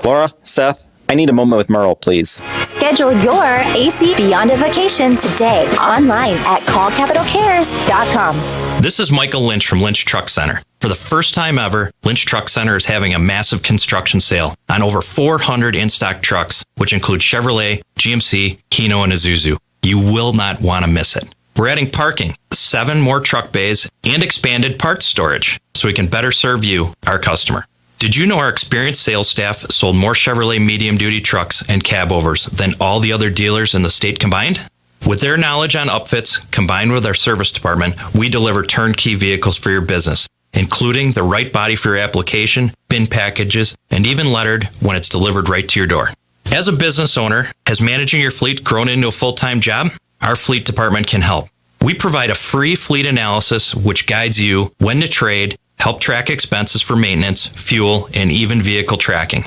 Laura, Seth, I need a moment with Merle, please. Schedule your AC Beyondification today online at callcapitalcares.com. This is Michael Lynch from Lynch Truck Center. For the first time ever, Lynch Truck Center is having a massive construction sale on over 400 in-stock trucks, which include Chevrolet, GMC, Hino, and Isuzu. You will not want to miss it. We're adding parking, 7 more truck bays, and expanded parts storage, so we can better serve you, our customer. Did you know our experienced sales staff sold more Chevrolet medium-duty trucks and cab overs than all the other dealers in the state combined? With their knowledge on upfits, combined with our service department, we deliver turnkey vehicles for your business, including the right body for your application, bin packages, and even lettered when it's delivered right to your door. As a business owner, has managing your fleet grown into a full-time job? Our fleet department can help. We provide a free fleet analysis which guides you when to trade, help track expenses for maintenance, fuel, and even vehicle tracking.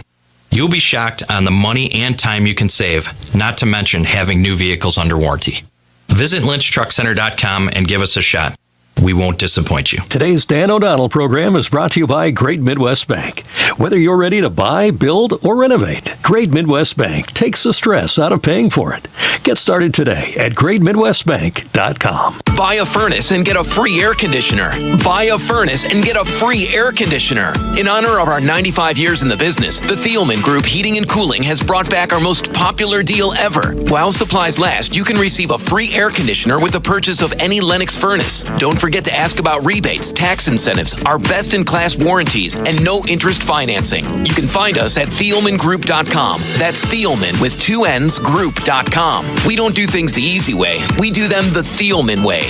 You'll be shocked on the money and time you can save, not to mention having new vehicles under warranty. Visit lynchtruckcenter.com and give us a shot. We won't disappoint you. Today's Dan O'Donnell program is brought to you by Great Midwest Bank. Whether you're ready to buy, build, or renovate, Great Midwest Bank takes the stress out of paying for it. Get started today at greatmidwestbank.com. Buy a furnace and get a free air conditioner. Buy a furnace and get a free air conditioner. In honor of our 95 years in the business, the Thielman Group Heating and Cooling has brought back our most popular deal ever. While supplies last, you can receive a free air conditioner with the purchase of any Lennox furnace. Don't forget to ask about rebates, tax incentives, our best-in-class warranties, and no-interest financing. You can find us at ThielmanGroup.com. That's Thielman with 2 N's Group.com. We don't do things the easy way. We do them the Thielman way.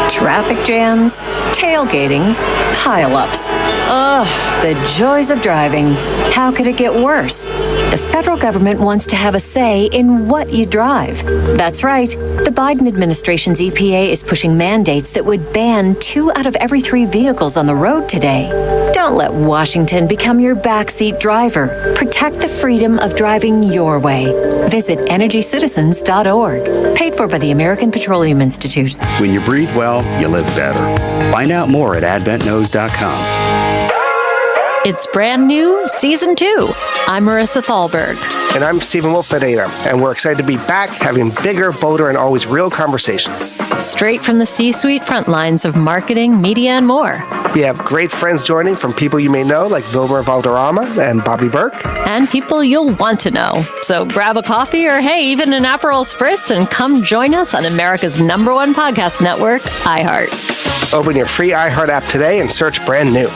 Traffic jams, tailgating, pileups. Ugh, the joys of driving. How could it get worse? The federal government wants to have a say in what you drive. That's right. The Biden administration's EPA is pushing mandates that would ban 2 out of every 3 vehicles on the road today. Don't let Washington become your backseat driver. Protect the freedom of driving your way. Visit EnergyCitizens.org. Paid for by the American Petroleum Institute. When you breathe well, you live better. Find out more at AdventKnows.com. It's brand new, Season 2. I'm Marissa Thalberg. And I'm Stephen Wolf-Federa, and we're excited to be back having bigger, bolder, and always real conversations. Straight from the C-suite front lines of marketing, media, and more. We have great friends joining from people you may know, like Wilmer Valderrama and Bobby Burke. And people you'll want to know. So grab a coffee or, hey, even an Aperol Spritz and come join us on America's #1 podcast network, iHeart. Open your free iHeart app today and search Brand New.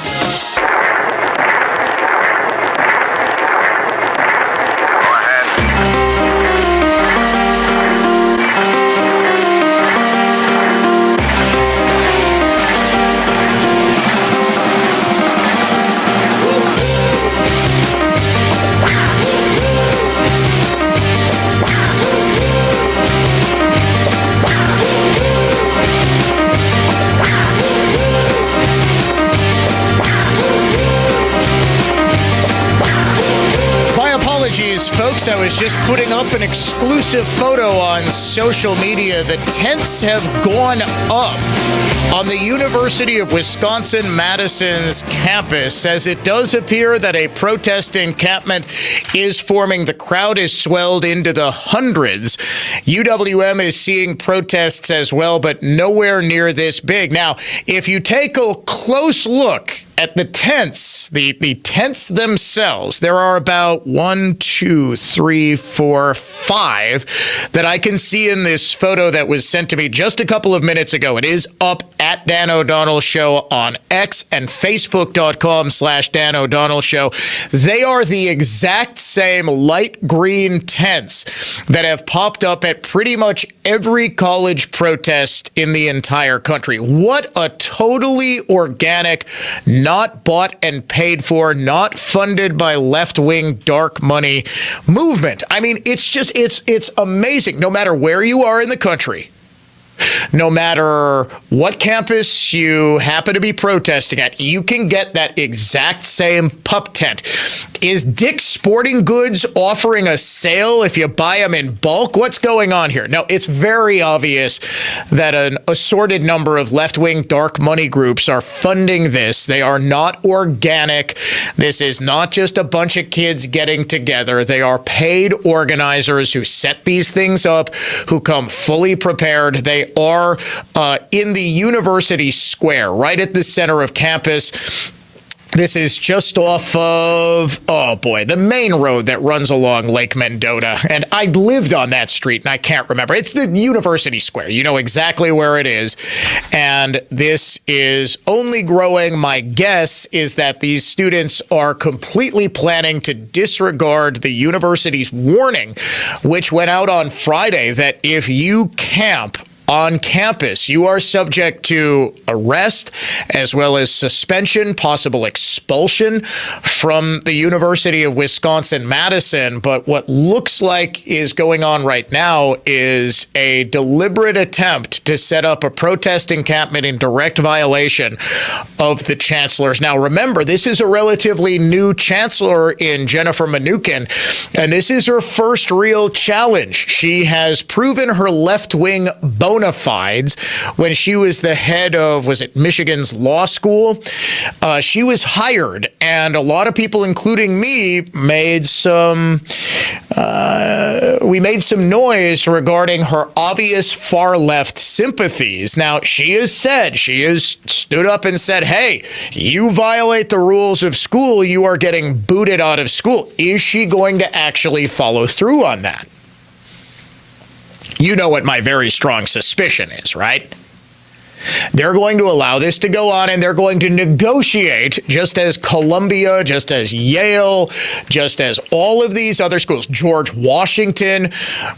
Folks, I was just putting up an exclusive photo on social media. The tents have gone up on the University of Wisconsin-Madison's campus, as it does appear that a protest encampment is forming. The crowd is swelled into the hundreds. UWM is seeing protests as well, but nowhere near this big. Now, if you take a close look at the tents, the tents themselves, there are about 1, 2, 3, 4, 5 that I can see in this photo that was sent to me just a couple of minutes ago. It is up at Dan O'Donnell Show on X and Facebook.com/Dan O'Donnell Show. They are the exact same light green tents that have popped up at pretty much every college protest in the entire country. What a totally organic, not bought and paid for, not funded by left-wing dark money movement. I mean, it's amazing. No matter where you are in the country, no matter what campus you happen to be protesting at, you can get that exact same pup tent. Is Dick's Sporting Goods offering a sale if you buy them in bulk? What's going on here? No, it's very obvious that an assorted number of left-wing dark money groups are funding this. They are not organic. This is not just a bunch of kids getting together. They are paid organizers who set these things up, who come fully prepared. They are in the University Square, right at the center of campus. This is just off of, the main road that runs along Lake Mendota. And I lived on that street, and I can't remember. It's the University Square. You know exactly where it is. And this is only growing. My guess is that these students are completely planning to disregard the university's warning, which went out on Friday, that if you camp on campus, you are subject to arrest as well as suspension, possible expulsion from the University of Wisconsin-Madison. But what looks like is going on right now is a deliberate attempt to set up a protest encampment in direct violation of the chancellor's. Now, remember, this is a relatively new chancellor in Jennifer Mnuchin, and this is her first real challenge. She has proven her left-wing bona fides when she was the head of, was it Michigan's law school? She was hired, and a lot of people, including me, made some noise regarding her obvious far-left sympathies. Now, she has stood up and said, hey, you violate the rules of school, you are getting booted out of school. Is she going to actually follow through on that? You know what my very strong suspicion is, right? They're going to allow this to go on, and they're going to negotiate, just as Columbia, just as Yale, just as all of these other schools, George Washington.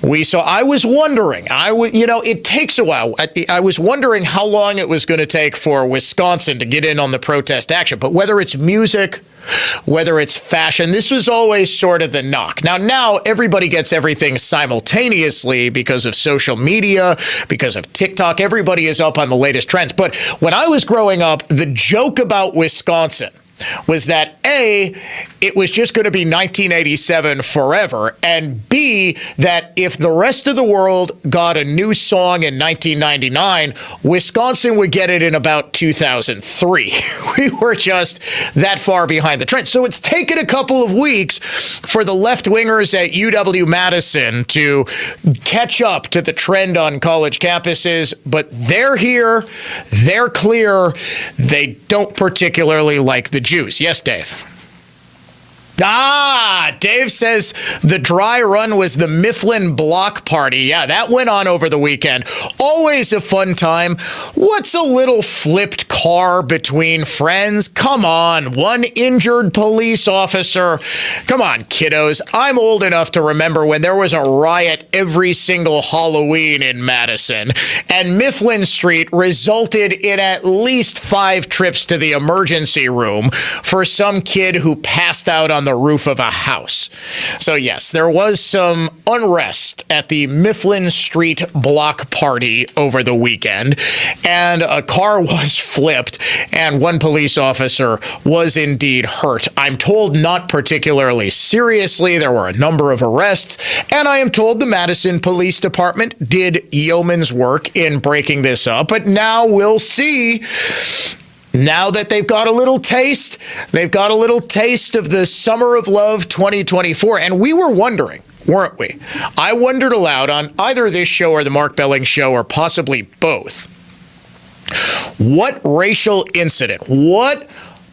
I was wondering, it takes a while. I was wondering how long it was going to take for Wisconsin to get in on the protest action. But whether it's music, whether it's fashion, this was always sort of the knock. Now everybody gets everything simultaneously because of social media, because of TikTok. Everybody is up on the latest trends. But when I was growing up, the joke about Wisconsin was that A, it was just going to be 1987 forever, and B, that if the rest of the world got a new song in 1999, Wisconsin would get it in about 2003. We were just that far behind the trend. So it's taken a couple of weeks for the left-wingers at UW-Madison to catch up to the trend on college campuses, but they're here, they're clear, they don't particularly like the Jews. Yes, Dave? Dave says the dry run was the Mifflin Block Party. Yeah, that went on over the weekend. Always a fun time. What's a little flipped car between friends? Come on, one injured police officer. Come on, kiddos. I'm old enough to remember when there was a riot every single Halloween in Madison, and Mifflin Street resulted in at least 5 trips to the emergency room for some kid who passed out on the roof of a house. So yes, there was some unrest at the Mifflin Street Block Party over the weekend, and a car was flipped, and one police officer was indeed hurt. I'm told not particularly seriously. There were a number of arrests, and I am told the Madison Police Department did yeoman's work in breaking this up, but now we'll see. Now that they've got a little taste of the Summer of Love 2024. And we were wondering, weren't we? I wondered aloud on either this show or the Mark Belling show, or possibly both. What racial incident, what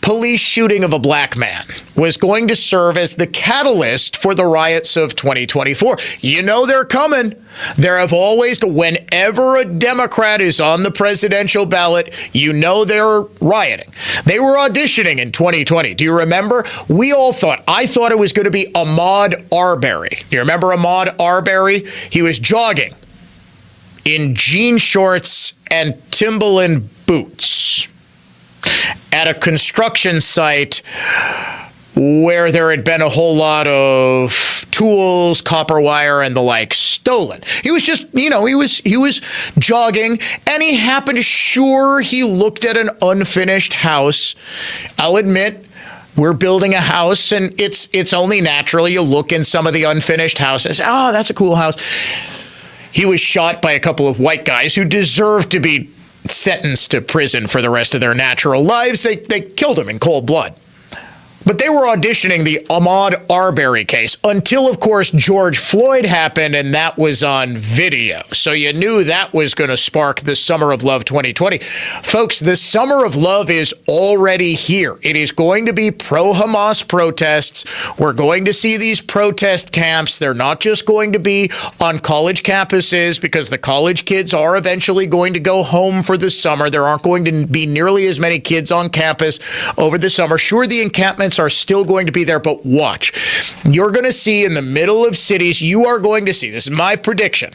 police shooting of a black man was going to serve as the catalyst for the riots of 2024. You know they're coming. There have always, whenever a Democrat is on the presidential ballot, you know they're rioting. They were auditioning in 2020. Do you remember? I thought it was going to be Ahmaud Arbery. Do you remember Ahmaud Arbery? He was jogging in jean shorts and Timberland boots at a construction site where there had been a whole lot of tools, copper wire, and the like stolen. He was just, he was jogging, and he happened, he looked at an unfinished house. I'll admit, we're building a house, and it's only natural you look in some of the unfinished houses. Oh, that's a cool house. He was shot by a couple of white guys who deserved to be sentenced to prison for the rest of their natural lives. They killed him in cold blood. But they were auditioning the Ahmaud Arbery case until, of course, George Floyd happened, and that was on video. So you knew that was going to spark the Summer of Love 2020. Folks, the Summer of Love is already here. It is going to be pro-Hamas protests. We're going to see these protest camps. They're not just going to be on college campuses, because the college kids are eventually going to go home for the summer. There aren't going to be nearly as many kids on campus over the summer. Sure, the encampments are still going to be there, but watch. You're going to see in the middle of cities, you are going to see, this is my prediction,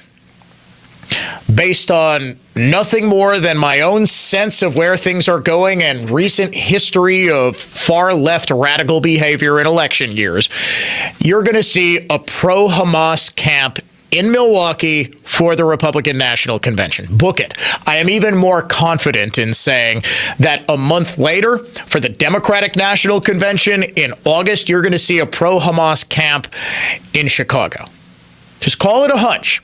based on nothing more than my own sense of where things are going and recent history of far-left radical behavior in election years, you're going to see a pro-Hamas camp in Milwaukee for the Republican National Convention. Book it. I am even more confident in saying that a month later, for the Democratic National Convention in August, you're going to see a pro-Hamas camp in Chicago. Just call it a hunch.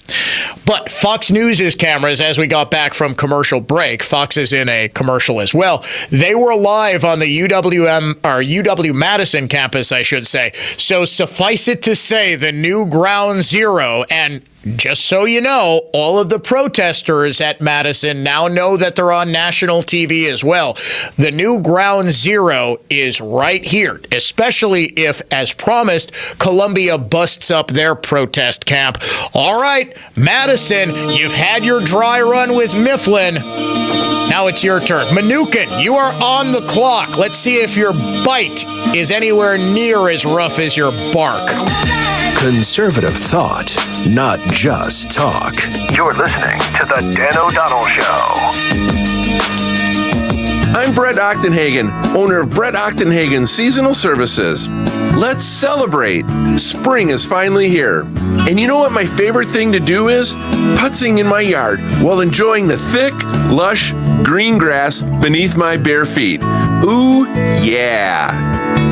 But Fox News' cameras, as we got back from commercial break, Fox is in a commercial as well. They were live on the UW-Madison campus, I should say. So suffice it to say, the new Ground Zero, and just so you know, all of the protesters at Madison now know that they're on national TV as well. The new Ground Zero is right here, especially if, as promised, Columbia busts up their protest camp. All right, Madison, you've had your dry run with Mifflin. Now it's your turn. Mnookin, you are on the clock. Let's see if your bite is anywhere near as rough as your bark. Conservative thought, not just talk. You're listening to The Dan O'Donnell Show. I'm Brett Ochtenhagen, owner of Brett Ochtenhagen Seasonal Services. Let's celebrate. Spring is finally here. And you know what my favorite thing to do is? Putzing in my yard while enjoying the thick, lush, green grass beneath my bare feet. Ooh, yeah.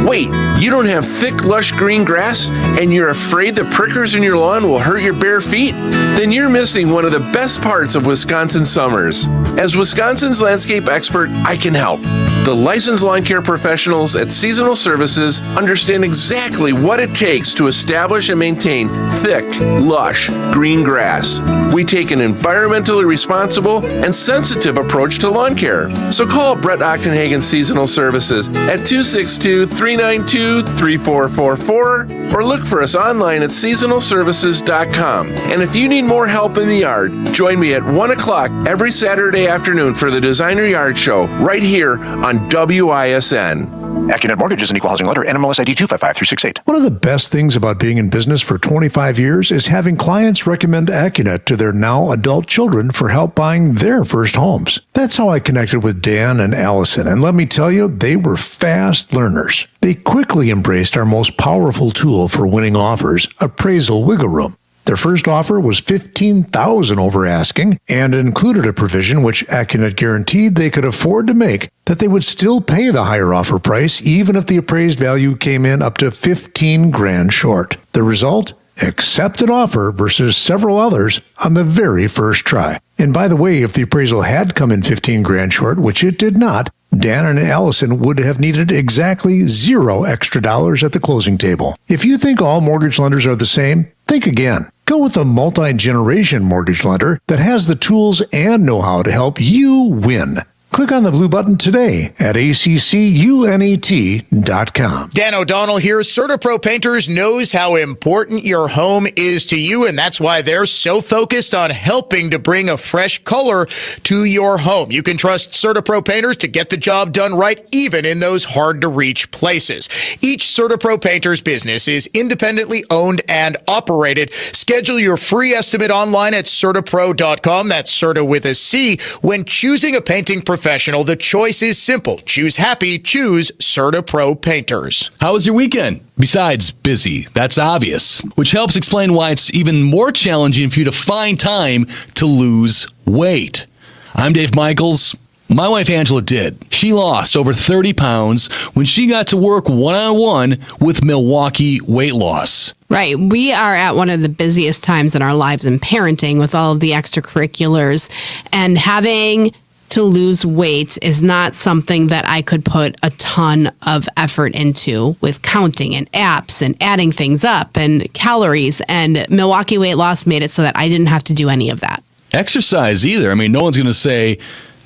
Wait, you don't have thick, lush green grass and you're afraid the prickers in your lawn will hurt your bare feet? Then you're missing one of the best parts of Wisconsin summers. As Wisconsin's landscape expert, I can help. The licensed lawn care professionals at Seasonal Services understand exactly what it takes to establish and maintain thick, lush, green grass. We take an environmentally responsible and sensitive approach to lawn care. So call Brett Ochtenhagen Seasonal Services at 262-392-3444 or look for us online at seasonalservices.com. And if you need more help in the yard, join me at 1 o'clock every Saturday afternoon for the Designer Yard Show right here on WISN. AccuNet Mortgage is an equal housing lender. NMLS ID 255368. One of the best things about being in business for 25 years is having clients recommend AccuNet to their now adult children for help buying their first homes. That's how I connected with Dan and Allison, and let me tell you, they were fast learners. They quickly embraced our most powerful tool for winning offers, Appraisal Wiggle Room. Their first offer was $15,000 over asking and included a provision which AccuNet guaranteed they could afford to make, that they would still pay the higher offer price even if the appraised value came in up to $15,000 short. The result? Accepted offer versus several others on the very first try. And by the way, if the appraisal had come in $15,000 short, which it did not, Dan and Allison would have needed exactly $0 extra at the closing table. If you think all mortgage lenders are the same, think again. Go with a multi-generation mortgage lender that has the tools and know-how to help you win. Click on the blue button today at ACCUNET.com. Dan O'Donnell here. CertaPro Painters knows how important your home is to you, and that's why they're so focused on helping to bring a fresh color to your home. You can trust CertaPro Painters to get the job done right, even in those hard-to-reach places. Each CertaPro Painters business is independently owned and operated. Schedule your free estimate online at CertaPro.com. That's Certa with a C. When choosing a painting professional, the choice is simple. Choose happy. Choose CertaPro Painters. How was your weekend? Besides busy, that's obvious, which helps explain why it's even more challenging for you to find time to lose weight. I'm Dave Michaels. My wife Angela did. She lost over 30 pounds when she got to work one-on-one with Milwaukee Weight Loss. Right. We are at one of the busiest times in our lives in parenting with all of the extracurriculars, and having to lose weight is not something that I could put a ton of effort into with counting and apps and adding things up and calories. And Milwaukee Weight Loss made it so that I didn't have to do any of that. Exercise either. I mean, no one's going to say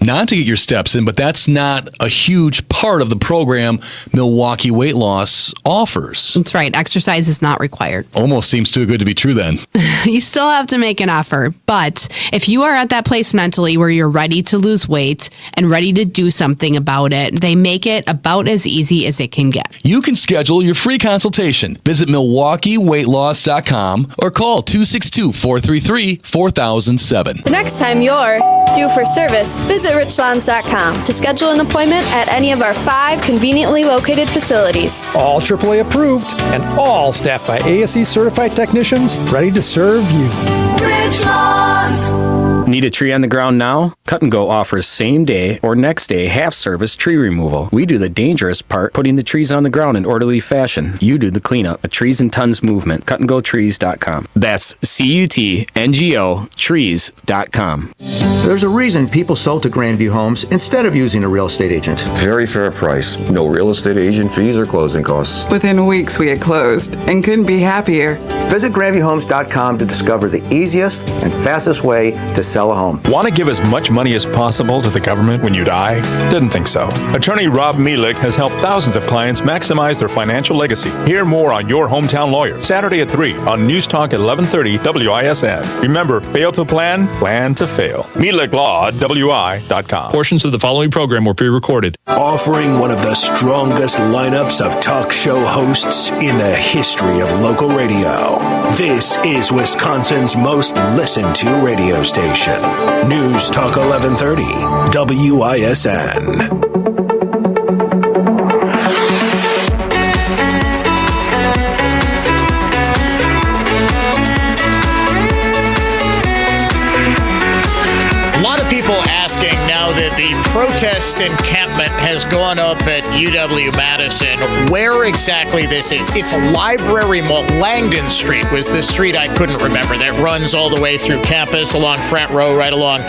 not to get your steps in, but that's not a huge part of the program Milwaukee Weight Loss offers. That's right. Exercise is not required. Almost seems too good to be true then. You still have to make an effort, but if you are at that place mentally where you're ready to lose weight and ready to do something about it, they make it about as easy as it can get. You can schedule your free consultation. Visit MilwaukeeWeightLoss.com or call 262-433-4007. The next time you're due for service, visit richlands.com to schedule an appointment at any of our 5 conveniently located facilities. All AAA approved and all staffed by ASE certified technicians ready to serve you. Richlands. Need a tree on the ground now? Cut and Go offers same day or next day half service tree removal. We do the dangerous part, putting the trees on the ground in orderly fashion. You do the cleanup. A Trees and Tons movement. CutandGoTrees.com. That's CUTNGO trees.com. There's a reason people sold to Grandview Homes instead of using a real estate agent. Very fair price. No real estate agent fees or closing costs. Within weeks, we had closed and couldn't be happier. Visit GrandviewHomes.com to discover the easiest and fastest way to sell a home. Want to give as much money as possible to the government when you die? Didn't think so. Attorney Rob Mielek has helped thousands of clients maximize their financial legacy. Hear more on Your Hometown Lawyer, Saturday at 3 on News Talk 1130 WISN. Remember, fail to plan, plan to fail. MielekLaw@WI.com. Portions of the following program were pre-recorded. Offering one of the strongest lineups of talk show hosts in the history of local radio. This is Wisconsin's most listened to radio station. News Talk 1130 WISN. People asking now that the protest encampment has gone up at UW-Madison, where exactly this is. It's Library Mall. Langdon Street was the street I couldn't remember that runs all the way through campus, along Front Row, right along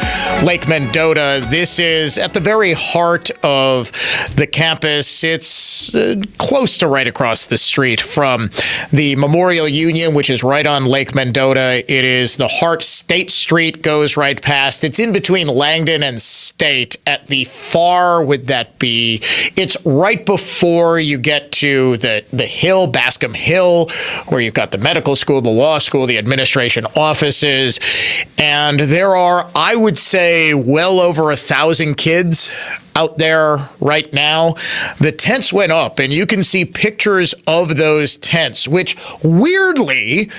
Lake Mendota. This is at the very heart of the campus. It's close to right across the street from the Memorial Union, which is right on Lake Mendota. It is the heart. State Street goes right past. It's in between Langdon and State. At the far would that be? It's right before you get to the hill, Bascom Hill, where you've got the medical school, the law school, the administration offices. And there are, I would say, well over 1,000 kids out there right now. The tents went up, and you can see pictures of those tents, which weirdly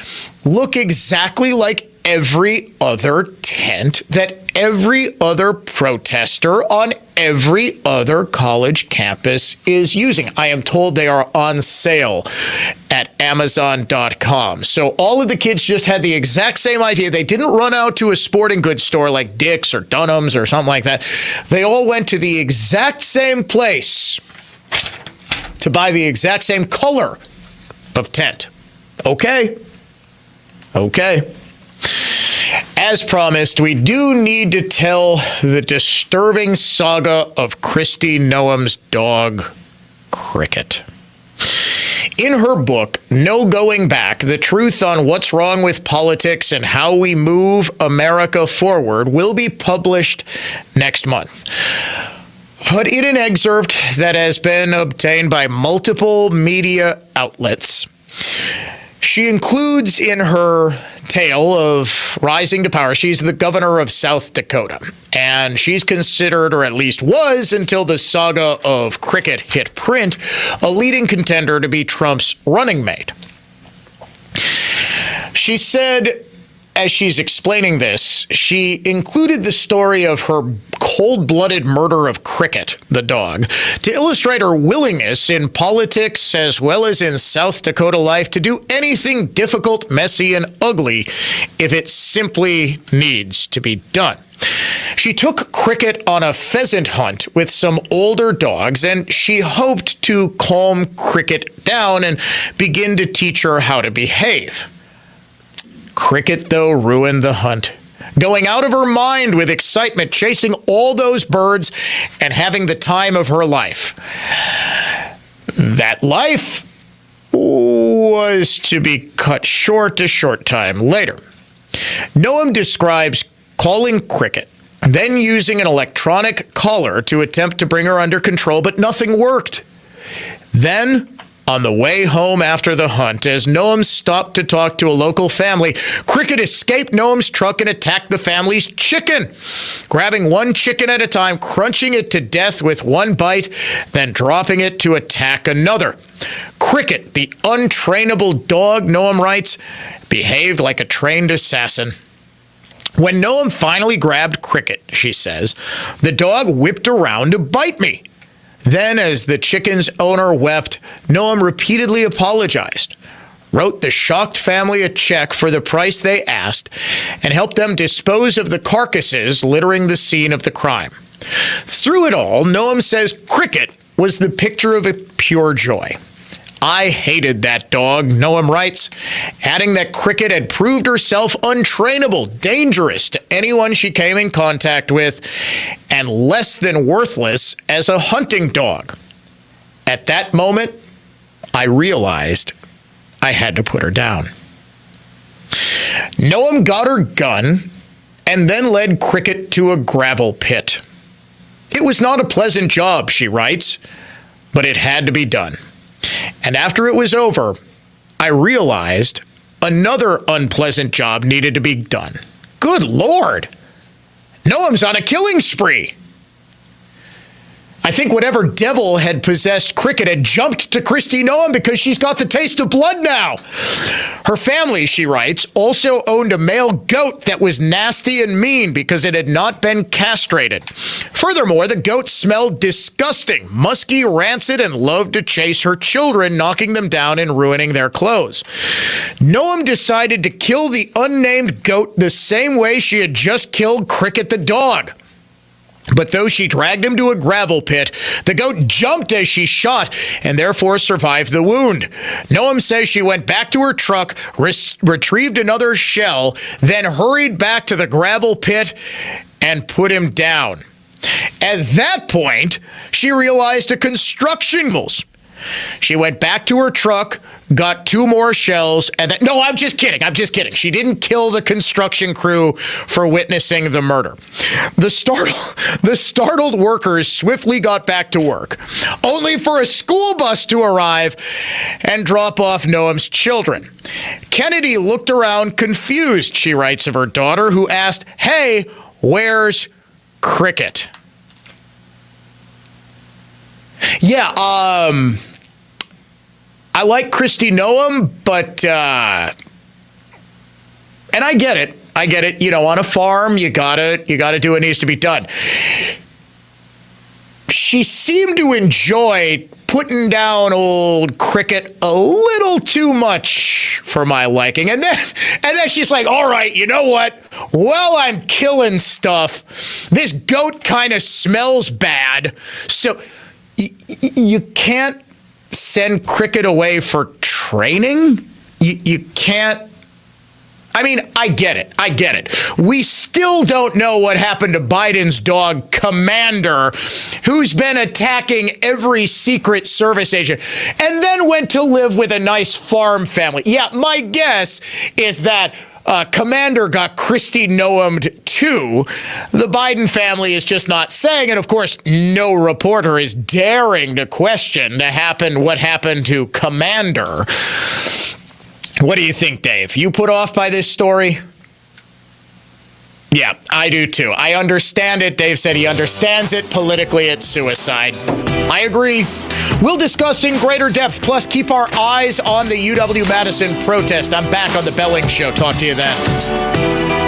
look exactly like every other tent that every other protester on every other college campus is using. I am told they are on sale at Amazon.com. So all of the kids just had the exact same idea. They didn't run out to a sporting goods store like Dick's or Dunham's or something like that. They all went to the exact same place to buy the exact same color of tent. Okay. As promised, we do need to tell the disturbing saga of Kristi Noem's dog, Cricket. In her book, No Going Back, The Truth on What's Wrong with Politics and How We Move America Forward, will be published next month. But in an excerpt that has been obtained by multiple media outlets, she includes in her tale of rising to power, she's the governor of South Dakota, and she's considered, or at least was until the saga of cricket hit print, a leading contender to be Trump's running mate. She said, as she's explaining this, she included the story of her cold-blooded murder of Cricket, the dog, to illustrate her willingness in politics as well as in South Dakota life to do anything difficult, messy, and ugly if it simply needs to be done. She took Cricket on a pheasant hunt with some older dogs, and she hoped to calm Cricket down and begin to teach her how to behave. Cricket, though, ruined the hunt, going out of her mind with excitement, chasing all those birds and having the time of her life. That life was to be cut short a short time later. Noam describes calling Cricket, then using an electronic collar to attempt to bring her under control, but nothing worked. Then, on the way home after the hunt, as Noam stopped to talk to a local family, Cricket escaped Noam's truck and attacked the family's chicken, grabbing one chicken at a time, crunching it to death with one bite, then dropping it to attack another. Cricket, the untrainable dog, Noam writes, behaved like a trained assassin. When Noam finally grabbed Cricket, she says, the dog whipped around to bite me. Then, as the chicken's owner wept, Noam repeatedly apologized, wrote the shocked family a check for the price they asked, and helped them dispose of the carcasses littering the scene of the crime. Through it all, Noam says Cricket was the picture of a pure joy. I hated that dog, Noam writes, adding that Cricket had proved herself untrainable, dangerous to anyone she came in contact with, and less than worthless as a hunting dog. At that moment, I realized I had to put her down. Noam got her gun and then led Cricket to a gravel pit. It was not a pleasant job, she writes, but it had to be done. And after it was over, I realized another unpleasant job needed to be done. Good Lord! Noam's on a killing spree. I think whatever devil had possessed Cricket had jumped to Kristi Noam because she's got the taste of blood now. Her family, she writes, also owned a male goat that was nasty and mean because it had not been castrated. Furthermore, the goat smelled disgusting, musky, rancid, and loved to chase her children, knocking them down and ruining their clothes. Noam decided to kill the unnamed goat the same way she had just killed Cricket the dog. But though she dragged him to a gravel pit, the goat jumped as she shot and therefore survived the wound. Noam says she went back to her truck, retrieved another shell, then hurried back to the gravel pit and put him down. At that point, she realized a construction rules. She went back to her truck, got 2 more shells, and then, no, I'm just kidding. She didn't kill the construction crew for witnessing the murder. The startled workers swiftly got back to work, only for a school bus to arrive and drop off Noam's children. Kennedy looked around confused, she writes of her daughter, who asked, "Hey, where's Cricket?" Yeah, I like Kristi Noam, but, and I get it. You know, on a farm, you gotta do what needs to be done. She seemed to enjoy putting down old Cricket a little too much for my liking. And then she's like, all right, you know what? While I'm killing stuff, this goat kind of smells bad. So you can't send Cricket away for training? You can't. I mean, I get it. We still don't know what happened to Biden's dog, Commander, who's been attacking every Secret Service agent and then went to live with a nice farm family. Yeah, my guess is that Commander got Kristi Noemed too. The Biden family is just not saying, and of course, no reporter is daring to question what happened to Commander. What do you think, Dave? You put off by this story? Yeah, I do too. I understand it. Dave said he understands it. Politically, it's suicide. I agree. We'll discuss in greater depth, plus keep our eyes on the UW-Madison protest. I'm back on The Belling Show. Talk to you then.